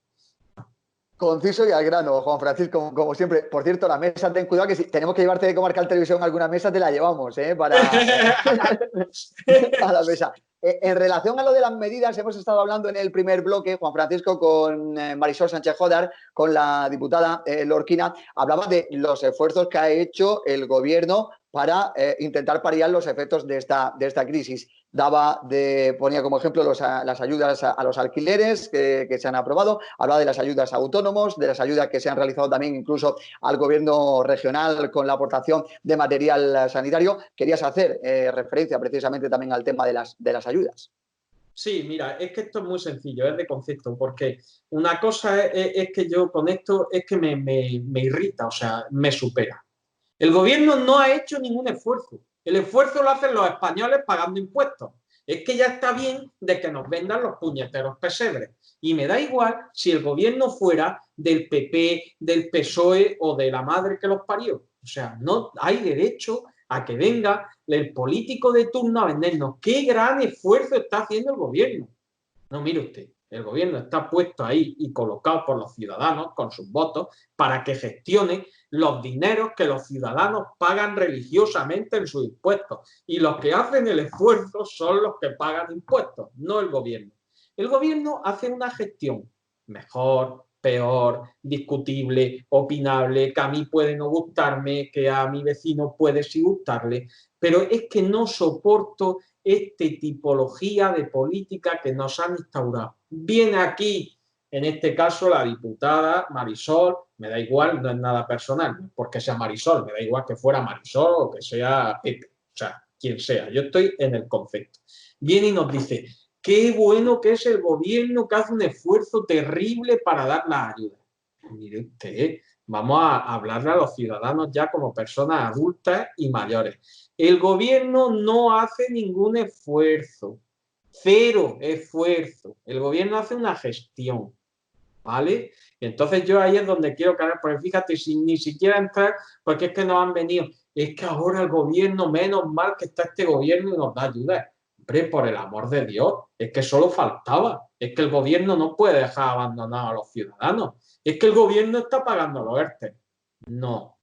Conciso y al grano, Juan Francisco, como siempre. Por cierto, la mesa, ten cuidado que si tenemos que llevarte de Comarcal Televisión a alguna mesa, te la llevamos, para a la mesa. En relación a lo de las medidas, hemos estado hablando en el primer bloque, Juan Francisco, con Marisol Sánchez Jodar, con la diputada Lorquina, hablaba de los esfuerzos que ha hecho el gobierno para intentar paliar los efectos de esta crisis. Ponía como ejemplo las ayudas a los alquileres que se han aprobado, hablaba de las ayudas a autónomos, de las ayudas que se han realizado también incluso al gobierno regional con la aportación de material sanitario. Querías hacer referencia precisamente también al tema de las ayudas. Sí, mira, es que esto es muy sencillo, es de concepto, porque una cosa es que yo con esto es que me irrita, o sea, me supera. El gobierno no ha hecho ningún esfuerzo. El esfuerzo lo hacen los españoles pagando impuestos. Es que ya está bien de que nos vendan los puñeteros pesebres. Y me da igual si el gobierno fuera del PP, del PSOE o de la madre que los parió. O sea, no hay derecho a que venga el político de turno a vendernos. ¡Qué gran esfuerzo está haciendo el gobierno! No, mire usted, el gobierno está puesto ahí y colocado por los ciudadanos con sus votos para que gestione los dineros que los ciudadanos pagan religiosamente en sus impuestos. Y los que hacen el esfuerzo son los que pagan impuestos, no el gobierno. El gobierno hace una gestión mejor, peor, discutible, opinable, que a mí puede no gustarme, que a mi vecino puede sí gustarle, pero es que no soporto tipología de política que nos han instaurado. Viene aquí, en este caso, la diputada Marisol, me da igual, no es nada personal, porque sea Marisol, me da igual que fuera Marisol o que sea Pepe, o sea, quien sea, yo estoy en el concepto. Viene y nos dice, qué bueno que es el gobierno que hace un esfuerzo terrible para dar las ayudas. Mire usted, vamos a hablarle a los ciudadanos ya como personas adultas y mayores. El gobierno no hace ningún esfuerzo, cero esfuerzo. El gobierno hace una gestión, ¿vale? Y entonces yo ahí es donde quiero caer, porque fíjate, sin ni siquiera entrar, porque es que nos han venido, es que ahora el gobierno, menos mal que está este gobierno y nos da ayuda. Hombre, por el amor de Dios, es que solo faltaba, es que el gobierno no puede dejar abandonados a los ciudadanos, es que el gobierno está pagando los ERTE. No,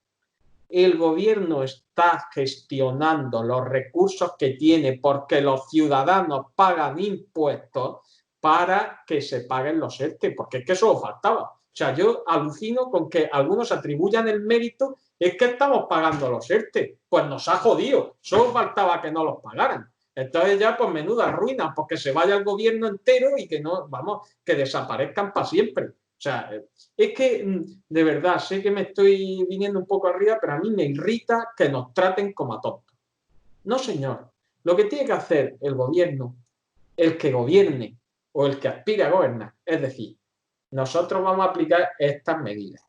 el gobierno está gestionando los recursos que tiene porque los ciudadanos pagan impuestos para que se paguen los ERTE, porque es que eso faltaba. O sea, yo alucino con que algunos atribuyan el mérito, es que estamos pagando los ERTE. Pues nos ha jodido, solo faltaba que no los pagaran. Entonces ya, pues menuda ruina, porque se vaya el gobierno entero y que no, vamos, que desaparezcan para siempre. O sea, es que de verdad sé que me estoy viniendo un poco arriba, pero a mí me irrita que nos traten como a tontos. No, señor. Lo que tiene que hacer el gobierno, el que gobierne o el que aspire a gobernar, es decir, nosotros vamos a aplicar estas medidas.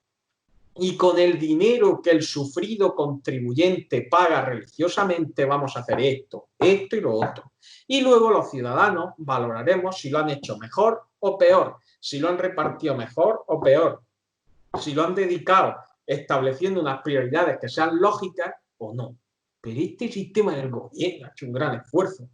Y con el dinero que el sufrido contribuyente paga religiosamente vamos a hacer esto, esto y lo otro. Y luego los ciudadanos valoraremos si lo han hecho mejor o peor, si lo han repartido mejor o peor, si lo han dedicado estableciendo unas prioridades que sean lógicas o no. Pero este sistema del gobierno ha hecho un gran esfuerzo.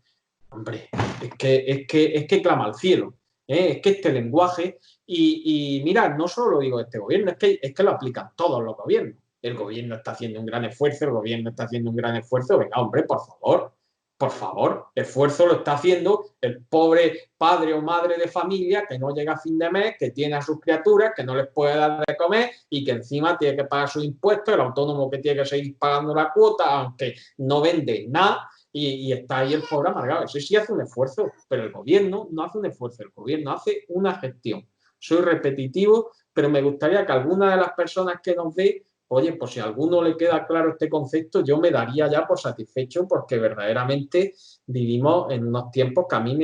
Hombre, es que clama al cielo. Es que este lenguaje, y mira, no solo lo digo de este gobierno, es que lo aplican todos los gobiernos. El gobierno está haciendo un gran esfuerzo, el gobierno está haciendo un gran esfuerzo. Venga, hombre, por favor, esfuerzo lo está haciendo el pobre padre o madre de familia que no llega a fin de mes, que tiene a sus criaturas, que no les puede dar de comer y que encima tiene que pagar sus impuestos, el autónomo que tiene que seguir pagando la cuota, aunque no vende nada. Y está ahí el pobre amargado. Eso sí hace un esfuerzo, pero el gobierno no hace un esfuerzo, el gobierno hace una gestión. Soy repetitivo, pero me gustaría que alguna de las personas que nos ve, oye, pues si a alguno le queda claro este concepto, yo me daría ya por satisfecho porque verdaderamente vivimos en unos tiempos que a mí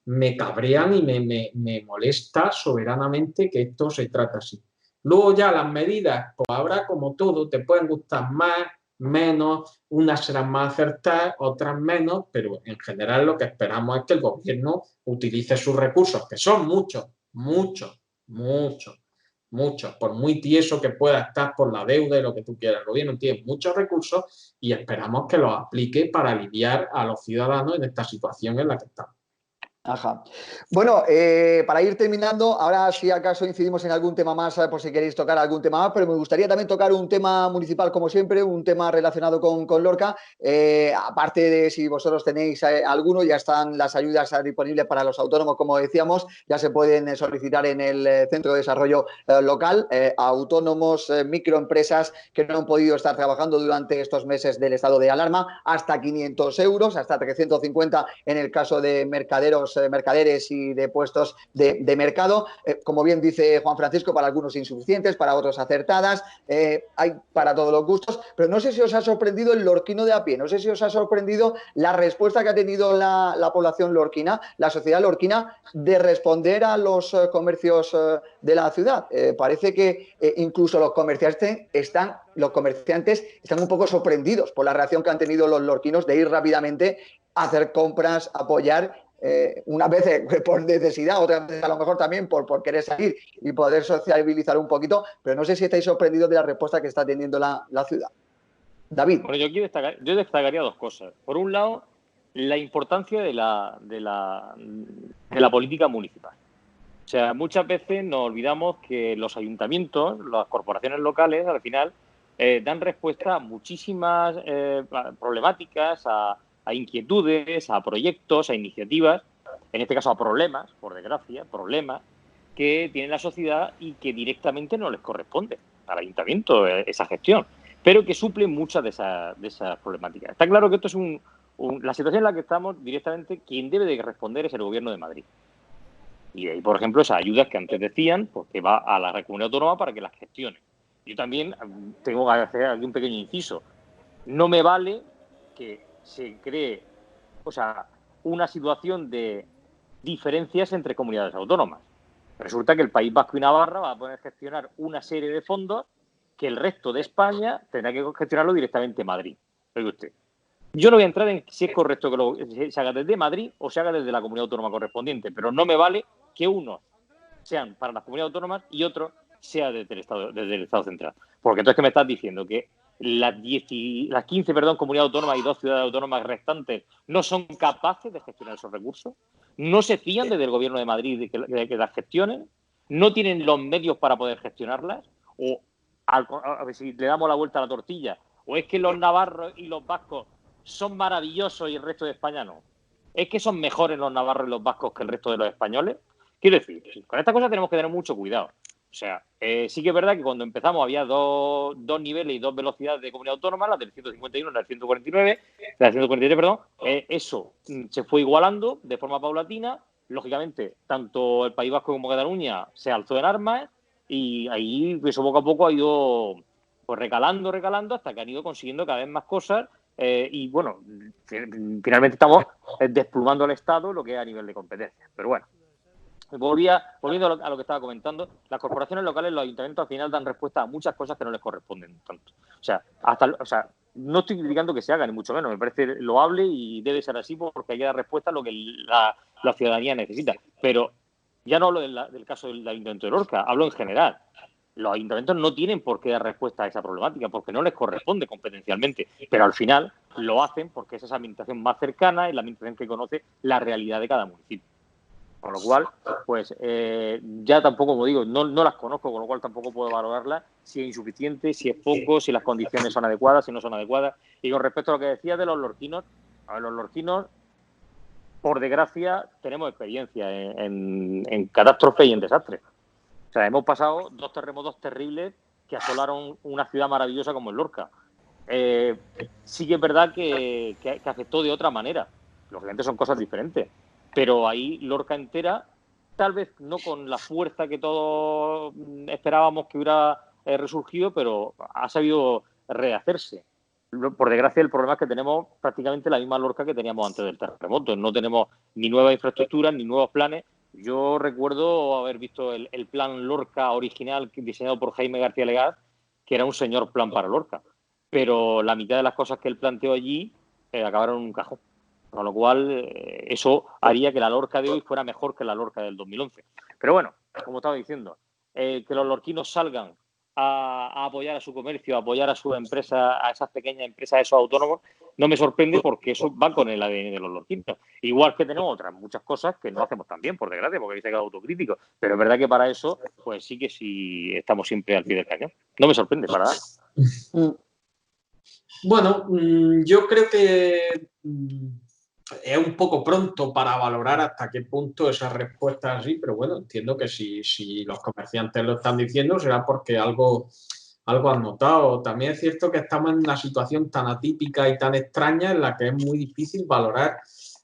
me cabrean y me molesta soberanamente que esto se trata así. Luego ya las medidas, pues habrá como todo, te pueden gustar más, menos, unas serán más acertadas, otras menos, pero en general lo que esperamos es que el gobierno utilice sus recursos, que son muchos, por muy tieso que pueda estar por la deuda y lo que tú quieras. El gobierno tiene muchos recursos y esperamos que los aplique para aliviar a los ciudadanos en esta situación en la que estamos. Ajá. Bueno, para ir terminando, ahora si acaso incidimos en algún tema más, por si queréis tocar algún tema más, pero me gustaría también tocar un tema municipal, como siempre, un tema relacionado con Lorca. Aparte de si vosotros tenéis alguno, ya están las ayudas disponibles para los autónomos, como decíamos, ya se pueden solicitar en el Centro de Desarrollo Local, autónomos, microempresas que no han podido estar trabajando durante estos meses del estado de alarma, hasta 500 euros, hasta 350 en el caso de mercaderes y de puestos de mercado. Como bien dice Juan Francisco, para algunos insuficientes, para otros acertadas, hay para todos los gustos, pero no sé si os ha sorprendido el lorquino de a pie, no sé si os ha sorprendido la respuesta que ha tenido la población lorquina, la sociedad lorquina, de responder a los comercios de la ciudad. Parece que incluso los comerciantes están un poco sorprendidos por la reacción que han tenido los lorquinos de ir rápidamente a hacer compras, apoyar, unas veces por necesidad, otras veces a lo mejor también por querer salir y poder sociabilizar un poquito, pero no sé si estáis sorprendidos de la respuesta que está teniendo la ciudad. David. Bueno, yo destacaría dos cosas. Por un lado, la importancia de la política municipal. O sea, muchas veces nos olvidamos que los ayuntamientos, las corporaciones locales, al final, dan respuesta a muchísimas problemáticas, a inquietudes, a proyectos, a iniciativas, en este caso a problemas, por desgracia, problemas que tiene la sociedad y que directamente no les corresponde al ayuntamiento esa gestión, pero que suplen muchas de esas problemáticas. Está claro que esto es un la situación en la que estamos, directamente, quien debe de responder es el Gobierno de Madrid. Y ahí, por ejemplo, esas ayudas que antes decían, pues que va a la comunidad autónoma para que las gestione. Yo también tengo que hacer aquí un pequeño inciso. No me vale que se cree, o sea, una situación de diferencias entre comunidades autónomas. Resulta que el País Vasco y Navarra va a poder gestionar una serie de fondos que el resto de España tendrá que gestionarlo directamente en Madrid. Oiga usted. Yo no voy a entrar en si es correcto que se haga desde Madrid o se haga desde la comunidad autónoma correspondiente, pero no me vale que unos sean para las comunidades autónomas y otros sea desde el Estado central. Porque entonces, ¿qué me estás diciendo? Que las 15 comunidades autónomas y 2 ciudades autónomas restantes no son capaces de gestionar esos recursos, no se fían desde el Gobierno de Madrid de que las gestionen, no tienen los medios para poder gestionarlas, o a ver si le damos la vuelta a la tortilla, o es que los navarros y los vascos son maravillosos y el resto de España no. ¿Es que son mejores los navarros y los vascos que el resto de los españoles? Quiero decir, con estas cosas tenemos que tener mucho cuidado. O sea, sí que es verdad que cuando empezamos había dos niveles y 2 velocidades de comunidad autónoma, la del 151 y la del 149, la del 143, perdón. Eso se fue igualando de forma paulatina. Lógicamente, tanto el País Vasco como Cataluña se alzó en armas y ahí eso poco a poco ha ido pues recalando hasta que han ido consiguiendo cada vez más cosas. Y bueno, finalmente estamos desplumando al Estado lo que es a nivel de competencia. Pero bueno, volviendo a lo que estaba comentando, las corporaciones locales, los ayuntamientos al final dan respuesta a muchas cosas que no les corresponden tanto. O sea, no estoy criticando que se haga, ni mucho menos. Me parece loable y debe ser así porque hay que dar respuesta a lo que la ciudadanía necesita. Pero ya no hablo del caso del Ayuntamiento de Lorca, hablo en general. Los ayuntamientos no tienen por qué dar respuesta a esa problemática porque no les corresponde competencialmente, pero al final lo hacen porque es esa administración más cercana y la administración que conoce la realidad de cada municipio. Con lo cual, pues ya tampoco, como digo, no las conozco, con lo cual tampoco puedo valorarlas si es insuficiente, si es poco, si las condiciones son adecuadas, si no son adecuadas. Y con respecto a lo que decías de los lorquinos, los lorquinos, por desgracia, tenemos experiencia en catástrofe y en desastres. O sea, hemos pasado 2 terremotos terribles que asolaron una ciudad maravillosa como es Lorca. Sí que es verdad que afectó de otra manera. Lógicamente son cosas diferentes. Pero ahí Lorca entera, tal vez no con la fuerza que todos esperábamos que hubiera resurgido, pero ha sabido rehacerse. Por desgracia, el problema es que tenemos prácticamente la misma Lorca que teníamos antes del terremoto. No tenemos ni nuevas infraestructuras, ni nuevos planes. Yo recuerdo haber visto el plan Lorca original diseñado por Jaime García Legaz, que era un señor plan para Lorca. Pero la mitad de las cosas que él planteó allí acabaron en un cajón. Con lo cual, eso haría que la Lorca de hoy fuera mejor que la Lorca del 2011. Pero bueno, como estaba diciendo, que los lorquinos salgan a apoyar a su comercio, a apoyar a su empresa, a esas pequeñas empresas, a esos autónomos, no me sorprende porque eso va con el ADN de los lorquinos. Igual que tenemos otras muchas cosas que no hacemos tan bien, por desgracia, porque hay que ser autocrítico. Pero es verdad que para eso, pues sí que sí estamos siempre al pie del cañón. No me sorprende, para nada. Bueno, yo creo que es un poco pronto para valorar hasta qué punto esa respuesta es así, pero bueno, entiendo que si los comerciantes lo están diciendo será porque algo han notado. También es cierto que estamos en una situación tan atípica y tan extraña en la que es muy difícil valorar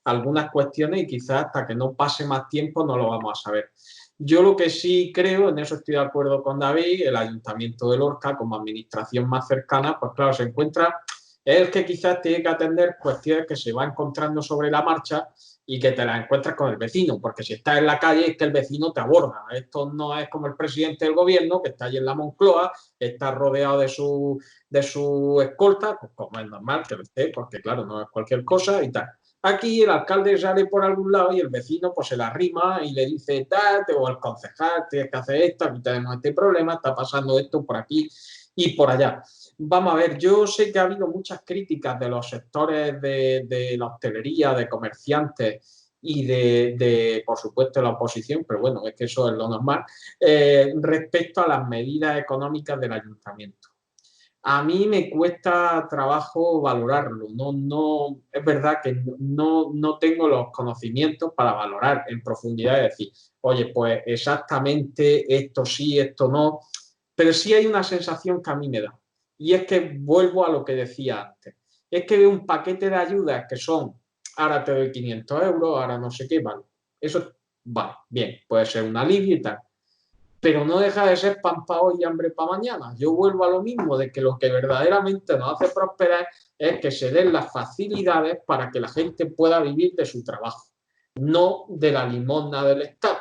algunas cuestiones y quizás hasta que no pase más tiempo no lo vamos a saber. Yo lo que sí creo, en eso estoy de acuerdo con David, el Ayuntamiento de Lorca como administración más cercana, pues claro, se encuentra, es el que quizás tiene que atender cuestiones que se va encontrando sobre la marcha y que te las encuentras con el vecino, porque si estás en la calle es que el vecino te aborda. Esto no es como el presidente del gobierno que está allí en la Moncloa, está rodeado de su escolta, pues como es normal que lo esté, porque claro, no es cualquier cosa y tal. Aquí el alcalde sale por algún lado y el vecino pues se la arrima y le dice tal, o el concejal, tienes que hacer esto, aquí tenemos este problema, está pasando esto por aquí y por allá. Vamos a ver, yo sé que ha habido muchas críticas de los sectores de la hostelería, de comerciantes y por supuesto, la oposición, pero bueno, es que eso es lo normal, respecto a las medidas económicas del ayuntamiento. A mí me cuesta trabajo valorarlo, no, es verdad que no tengo los conocimientos para valorar en profundidad y decir, oye, pues exactamente esto sí, esto no, pero sí hay una sensación que a mí me da, y es que vuelvo a lo que decía antes. es que veo un paquete de ayudas que son, ahora te doy 500 euros, ahora no sé qué, vale. Eso, vale, bien, puede ser un alivio y tal. Pero no deja de ser pan para hoy y hambre para mañana. Yo vuelvo a lo mismo, de que lo que verdaderamente nos hace prosperar es que se den las facilidades para que la gente pueda vivir de su trabajo, no de la limosna del Estado.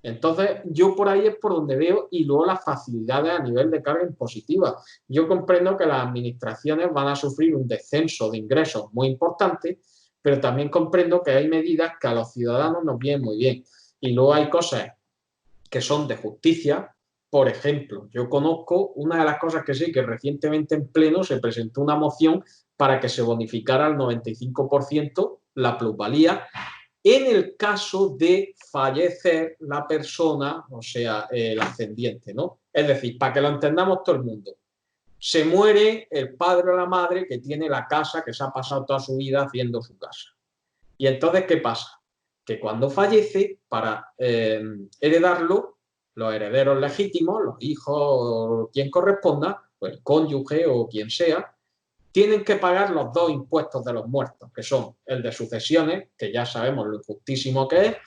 Entonces, yo por ahí es por donde veo, y luego las facilidades a nivel de carga impositiva. Yo comprendo que las administraciones van a sufrir un descenso de ingresos muy importante, pero también comprendo que hay medidas que a los ciudadanos nos vienen muy bien. Y luego hay cosas que son de justicia. Por ejemplo, yo conozco una de las cosas que sí, que recientemente en pleno se presentó una moción para que se bonificara al 95% la plusvalía en el caso de fallecer la persona, o sea, el ascendiente, ¿no? Es decir, para que lo entendamos todo el mundo, se muere el padre o la madre que tiene la casa, que se ha pasado toda su vida haciendo su casa. Y entonces, ¿qué pasa? Que cuando fallece, para heredarlo, los herederos legítimos, los hijos o quien corresponda, pues el cónyuge o quien sea, tienen que pagar los dos impuestos de los muertos, que son el de sucesiones, que ya sabemos lo injustísimo que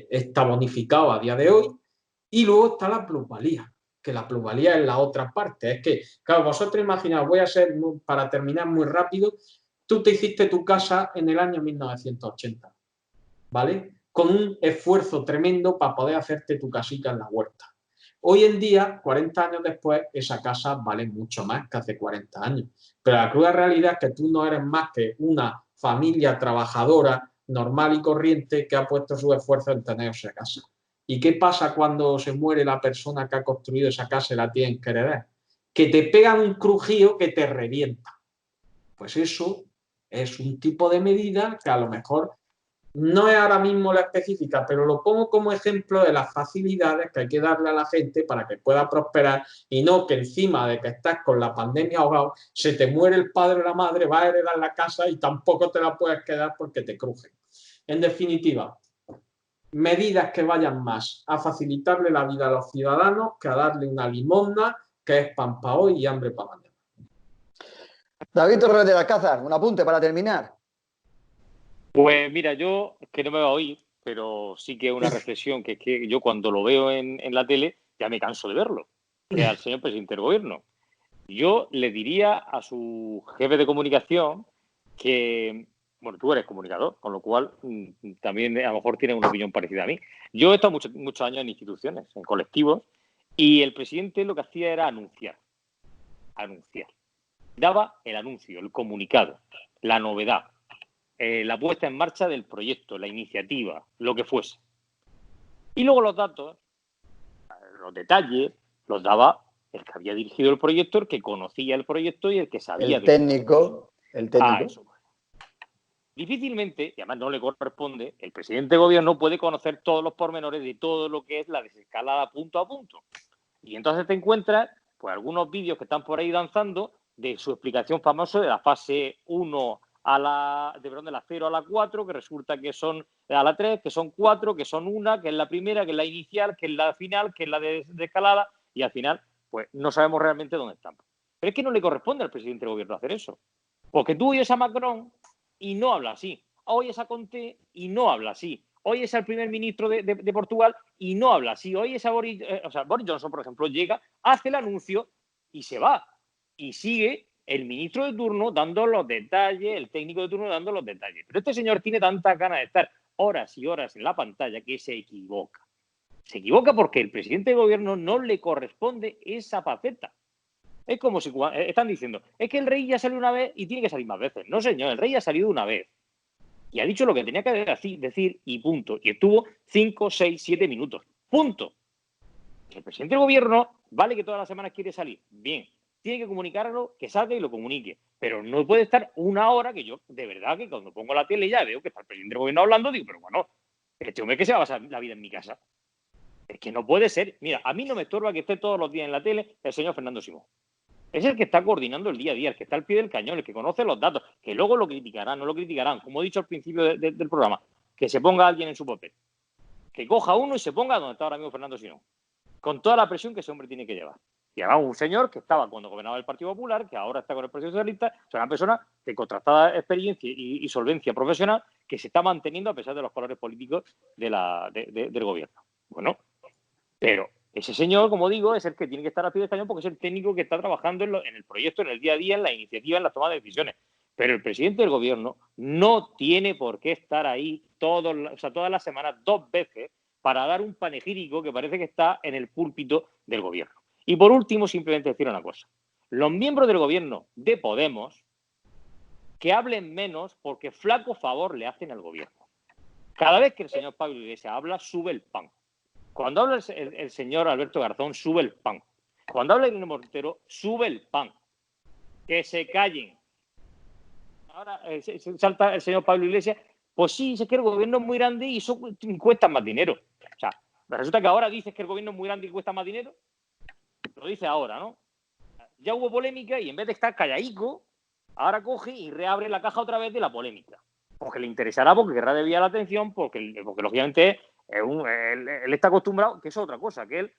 está bonificado a día de hoy, y luego está la plusvalía, que la plusvalía es la otra parte. Es que, claro, vosotros imaginaos, voy a ser, para terminar muy rápido, tú te hiciste tu casa en el año 1980, ¿vale? Con un esfuerzo tremendo para poder hacerte tu casita en la huerta. Hoy en día, 40 años después, esa casa vale mucho más que hace 40 años. Pero la cruda realidad es que tú no eres más que una familia trabajadora, normal y corriente, que ha puesto su esfuerzo en tener esa casa. ¿Y qué pasa cuando se muere la persona que ha construido esa casa y la tienen que heredar? Que te pegan un crujío que te revienta. Pues eso es un tipo de medida que a lo mejor no es ahora mismo la específica, pero lo pongo como ejemplo de las facilidades que hay que darle a la gente para que pueda prosperar, y no que encima de que estás con la pandemia ahogado, se te muere el padre o la madre, vas a heredar la casa y tampoco te la puedes quedar porque te crujen. En definitiva, medidas que vayan más a facilitarle la vida a los ciudadanos que a darle una limosna que es pan para hoy y hambre para mañana. David Torres del Alcázar, un apunte para terminar. Pues mira, yo, que no me va a oír, pero sí que una reflexión, que es que yo cuando lo veo en la tele ya me canso de verlo, que es al señor presidente del gobierno. Yo le diría a su jefe de comunicación que, bueno, tú eres comunicador, con lo cual también a lo mejor tienes una opinión parecida a mí. Yo he estado muchos años en instituciones, en colectivos, y el presidente lo que hacía era anunciar. Daba el anuncio, el comunicado, la novedad, la puesta en marcha del proyecto, la iniciativa, lo que fuese. Y luego los datos, los detalles, los daba el que había dirigido el proyecto, el que conocía el proyecto y el que sabía el técnico. Eso. Difícilmente, y además no le corresponde, el presidente de gobierno puede conocer todos los pormenores de todo lo que es la desescalada punto a punto. Y entonces te encuentras pues algunos vídeos que están por ahí danzando de su explicación famosa de la fase 1 de la 0 a la 4, que resulta que son a la 3, que son 4, que son 1, que es la primera, que es la inicial, que es la final, que es la de escalada, y al final, pues no sabemos realmente dónde estamos. Pero es que no le corresponde al presidente del gobierno hacer eso. Porque tú oyes a Macron y no habla así. Oyes a Conté y no habla así. Oyes al primer ministro de Portugal y no habla así. Oyes a Boris Johnson, por ejemplo, llega, hace el anuncio y se va. Y sigue el ministro de turno dando los detalles, el técnico de turno dando los detalles. Pero este señor tiene tantas ganas de estar horas y horas en la pantalla que se equivoca. Se equivoca porque el presidente de gobierno no le corresponde esa faceta. Es como si están diciendo, es que el rey ya salió una vez y tiene que salir más veces. No, señor, el rey ha salido una vez. Y ha dicho lo que tenía que decir y punto. Y estuvo 5, 6, 7 minutos. Punto. El presidente del gobierno, vale que todas las semanas quiere salir. Bien. Tiene que comunicarlo, que salga y lo comunique. Pero no puede estar una hora que yo, de verdad, que cuando pongo la tele ya veo que está el presidente del gobierno hablando, digo, pero bueno, este hombre que se va a pasar la vida en mi casa. Es que no puede ser. Mira, a mí no me estorba que esté todos los días en la tele el señor Fernando Simón. Es el que está coordinando el día a día, el que está al pie del cañón, el que conoce los datos, que luego lo criticarán, no lo criticarán, como he dicho al principio del programa, que se ponga alguien en su papel. Que coja uno y se ponga donde está ahora mismo Fernando Simón. Con toda la presión que ese hombre tiene que llevar. Y además un señor que estaba cuando gobernaba el Partido Popular, que ahora está con el Partido Socialista, o sea, una persona de contrastada experiencia y solvencia profesional que se está manteniendo a pesar de los colores políticos del gobierno. Bueno, pero ese señor, como digo, es el que tiene que estar a pie de cañón porque es el técnico que está trabajando en el proyecto, en el día a día, en la iniciativa, en la toma de decisiones. Pero el presidente del gobierno no tiene por qué estar ahí todas las semanas 2 veces para dar un panegírico que parece que está en el púlpito del gobierno. Y por último, simplemente decir una cosa. Los miembros del gobierno de Podemos que hablen menos porque flaco favor le hacen al gobierno. Cada vez que el señor Pablo Iglesias habla, sube el pan. Cuando habla el señor Alberto Garzón, sube el pan. Cuando habla Irene Montero, sube el pan. Que se callen. Ahora salta el señor Pablo Iglesias. Pues sí, es que el gobierno es muy grande y eso cuesta más dinero. O sea, resulta que ahora dices que el gobierno es muy grande y cuesta más dinero. Lo dice ahora, ¿no? Ya hubo polémica y en vez de estar callaico, ahora coge y reabre la caja otra vez de la polémica. Porque le interesará, porque querrá desviar la atención, porque lógicamente él está acostumbrado, que es otra cosa, que él,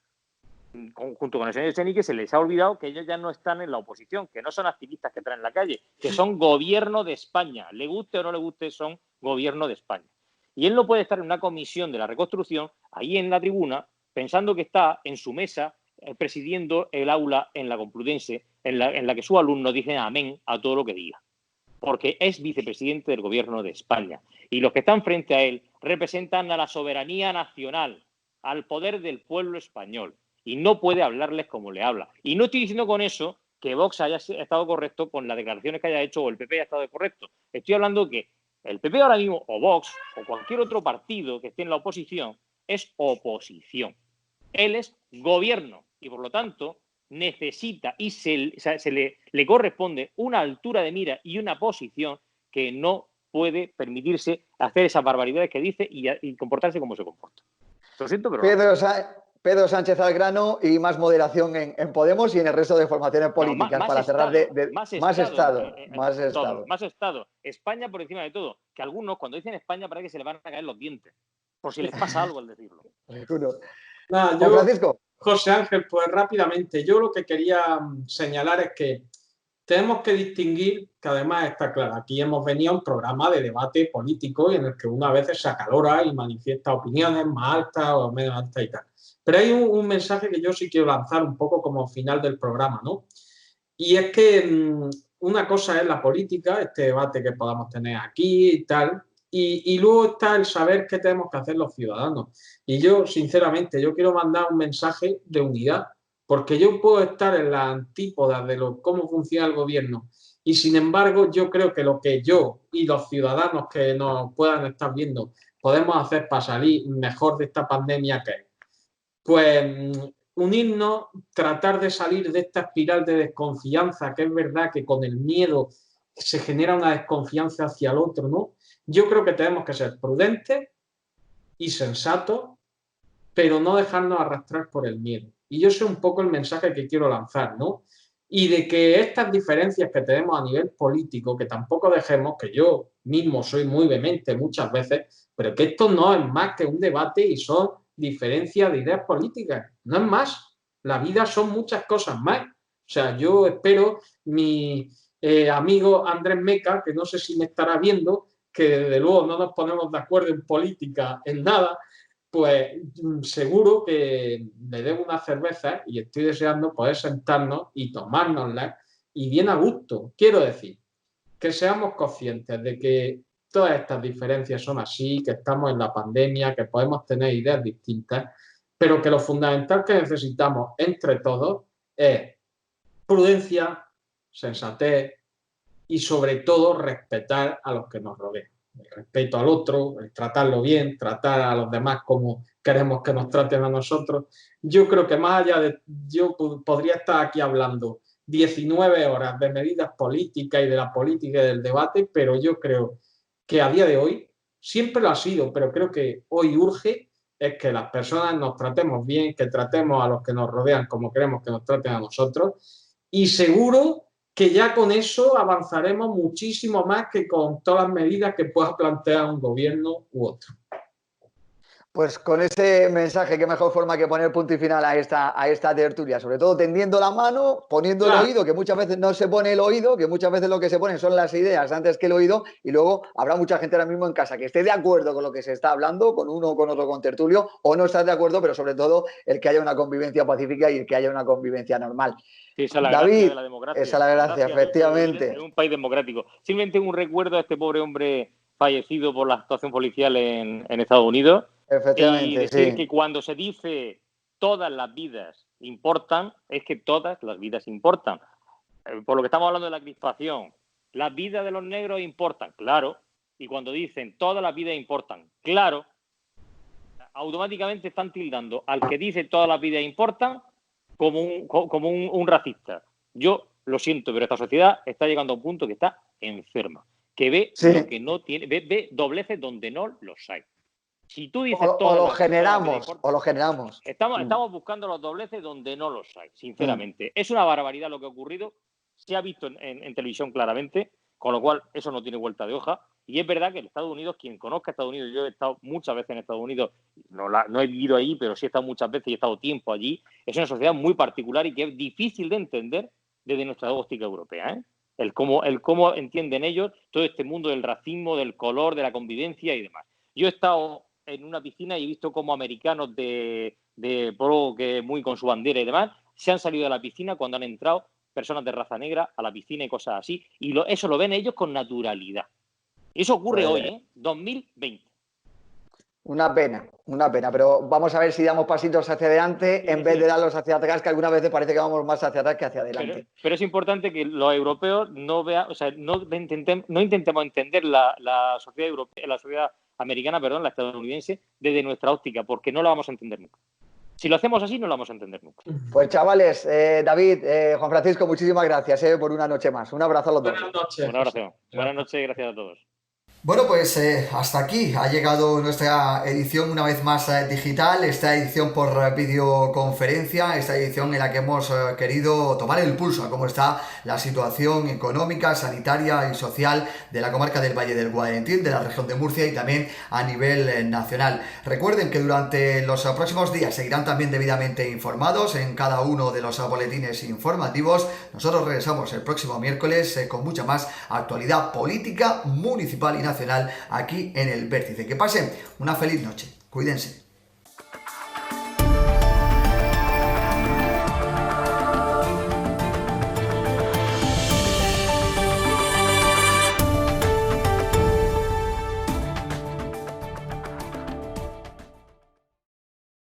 junto con el señor Echenique, se les ha olvidado que ellos ya no están en la oposición, que no son activistas que están en la calle, que son gobierno de España. Le guste o no le guste, son gobierno de España. Y él no puede estar en una comisión de la reconstrucción, ahí en la tribuna, pensando que está en su mesa presidiendo el aula en la Complutense, en la que sus alumnos dicen amén a todo lo que diga. Porque es vicepresidente del gobierno de España. Y los que están frente a él representan a la soberanía nacional, al poder del pueblo español. Y no puede hablarles como le habla. Y no estoy diciendo con eso que Vox haya estado correcto con las declaraciones que haya hecho o el PP haya estado correcto. Estoy hablando que el PP ahora mismo, o Vox, o cualquier otro partido que esté en la oposición, es oposición. Él es gobierno y, por lo tanto, necesita y se le corresponde una altura de mira y una posición que no puede permitirse hacer esas barbaridades que dice y comportarse como se comporta. Lo siento, pero Pedro Sánchez al grano y más moderación en Podemos y en el resto de formaciones políticas para cerrar más Estado. España por encima de todo. Que algunos, cuando dicen España, parece que se le van a caer los dientes. Por si les pasa algo al decirlo. Nada, Francisco. José Ángel, pues rápidamente, yo lo que quería señalar es que tenemos que distinguir, que además está claro, aquí hemos venido a un programa de debate político en el que uno a veces se acalora y manifiesta opiniones más altas o menos altas y tal. Pero hay un mensaje que yo sí quiero lanzar un poco como final del programa, ¿no? Y es que una cosa es la política, este debate que podamos tener aquí y tal, y luego está el saber qué tenemos que hacer los ciudadanos. Y yo, sinceramente, yo quiero mandar un mensaje de unidad, porque yo puedo estar en la antípoda de cómo funciona el gobierno y, sin embargo, yo creo que lo que yo y los ciudadanos que nos puedan estar viendo podemos hacer para salir mejor de esta pandemia, que es, pues, unirnos, tratar de salir de esta espiral de desconfianza, que es verdad que con el miedo se genera una desconfianza hacia el otro, ¿no? Yo creo que tenemos que ser prudentes y sensatos, pero no dejarnos arrastrar por el miedo. Y yo sé un poco el mensaje que quiero lanzar, ¿no? Y de que estas diferencias que tenemos a nivel político, que tampoco dejemos, que yo mismo soy muy vehemente muchas veces, pero que esto no es más que un debate y son diferencias de ideas políticas, no es más. La vida son muchas cosas más. O sea, yo espero mi amigo Andrés Meca, que no sé si me estará viendo, que desde luego no nos ponemos de acuerdo en política, en nada, pues seguro que le debo una cerveza y estoy deseando poder sentarnos y tomárnosla y bien a gusto. Quiero decir, que seamos conscientes de que todas estas diferencias son así, que estamos en la pandemia, que podemos tener ideas distintas, pero que lo fundamental que necesitamos entre todos es prudencia, sensatez y sobre todo respetar a los que nos rodean. El respeto al otro, el tratarlo bien, tratar a los demás como queremos que nos traten a nosotros. Yo creo que más allá de... Yo podría estar aquí hablando 19 horas de medidas políticas y de la política y del debate, pero yo creo que a día de hoy, siempre lo ha sido, pero creo que hoy urge es que las personas nos tratemos bien, que tratemos a los que nos rodean como queremos que nos traten a nosotros, y seguro que ya con eso avanzaremos muchísimo más que con todas las medidas que pueda plantear un gobierno u otro. Pues con ese mensaje, qué mejor forma que poner punto y final a esta tertulia, sobre todo tendiendo la mano, poniendo el oído, que muchas veces no se pone el oído, que muchas veces lo que se ponen son las ideas antes que el oído, y luego habrá mucha gente ahora mismo en casa que esté de acuerdo con lo que se está hablando, con uno o con otro contertulio, o no estar de acuerdo, pero sobre todo el que haya una convivencia pacífica y el que haya una convivencia normal. Sí, esa es la David, gracia de la democracia. esa es la gracia, efectivamente. En un país democrático. Simplemente un recuerdo a este pobre hombre fallecido por la actuación policial en Estados Unidos. Efectivamente, y decir sí. que cuando se dice todas las vidas importan, es que todas las vidas importan. Por lo que estamos hablando de la crispación, las vidas de los negros importan, claro. Y cuando dicen todas las vidas importan, claro, automáticamente están tildando al que dice todas las vidas importan como un racista. Yo lo siento, pero esta sociedad está llegando a un punto que está enferma, que ve lo que no tiene, ve dobleces donde no los hay. Si tú dices o lo generamos. Estamos buscando los dobleces donde no los hay, sinceramente. Es una barbaridad lo que ha ocurrido. Se ha visto en televisión claramente, con lo cual eso no tiene vuelta de hoja. Y es verdad que en Estados Unidos, quien conozca Estados Unidos, yo he estado muchas veces en Estados Unidos, no he vivido ahí, pero sí he estado muchas veces y he estado tiempo allí. Es una sociedad muy particular y que es difícil de entender desde nuestra óptica europea, ¿eh? El cómo entienden ellos todo este mundo del racismo, del color, de la convivencia y demás. Yo he estado en una piscina y he visto cómo americanos de pro, que muy con su bandera y demás, se han salido de la piscina cuando han entrado personas de raza negra a la piscina y cosas así, y eso lo ven ellos con naturalidad. Eso ocurre hoy, 2020. Una pena, pero vamos a ver si damos pasitos hacia adelante en vez de darlos hacia atrás, que algunas veces parece que vamos más hacia atrás que hacia adelante. Pero es importante que los europeos no intentemos entender la sociedad europea, la sociedad americana, la estadounidense, desde nuestra óptica, porque no la vamos a entender nunca. Si lo hacemos así, no lo vamos a entender nunca. Pues chavales, David, Juan Francisco, muchísimas gracias por una noche más. Un abrazo a los dos. Buenas noches. Un abrazo. Buenas noches, gracias a todos. Bueno, pues hasta aquí ha llegado nuestra edición una vez más digital, esta edición por videoconferencia, esta edición en la que hemos querido tomar el pulso a cómo está la situación económica, sanitaria y social de la comarca del Valle del Guadentín, de la región de Murcia y también a nivel nacional. Recuerden que durante los próximos días seguirán también debidamente informados en cada uno de los boletines informativos. Nosotros regresamos el próximo miércoles con mucha más actualidad política, municipal y nacional aquí en El Vértice. Que pasen una feliz noche. Cuídense.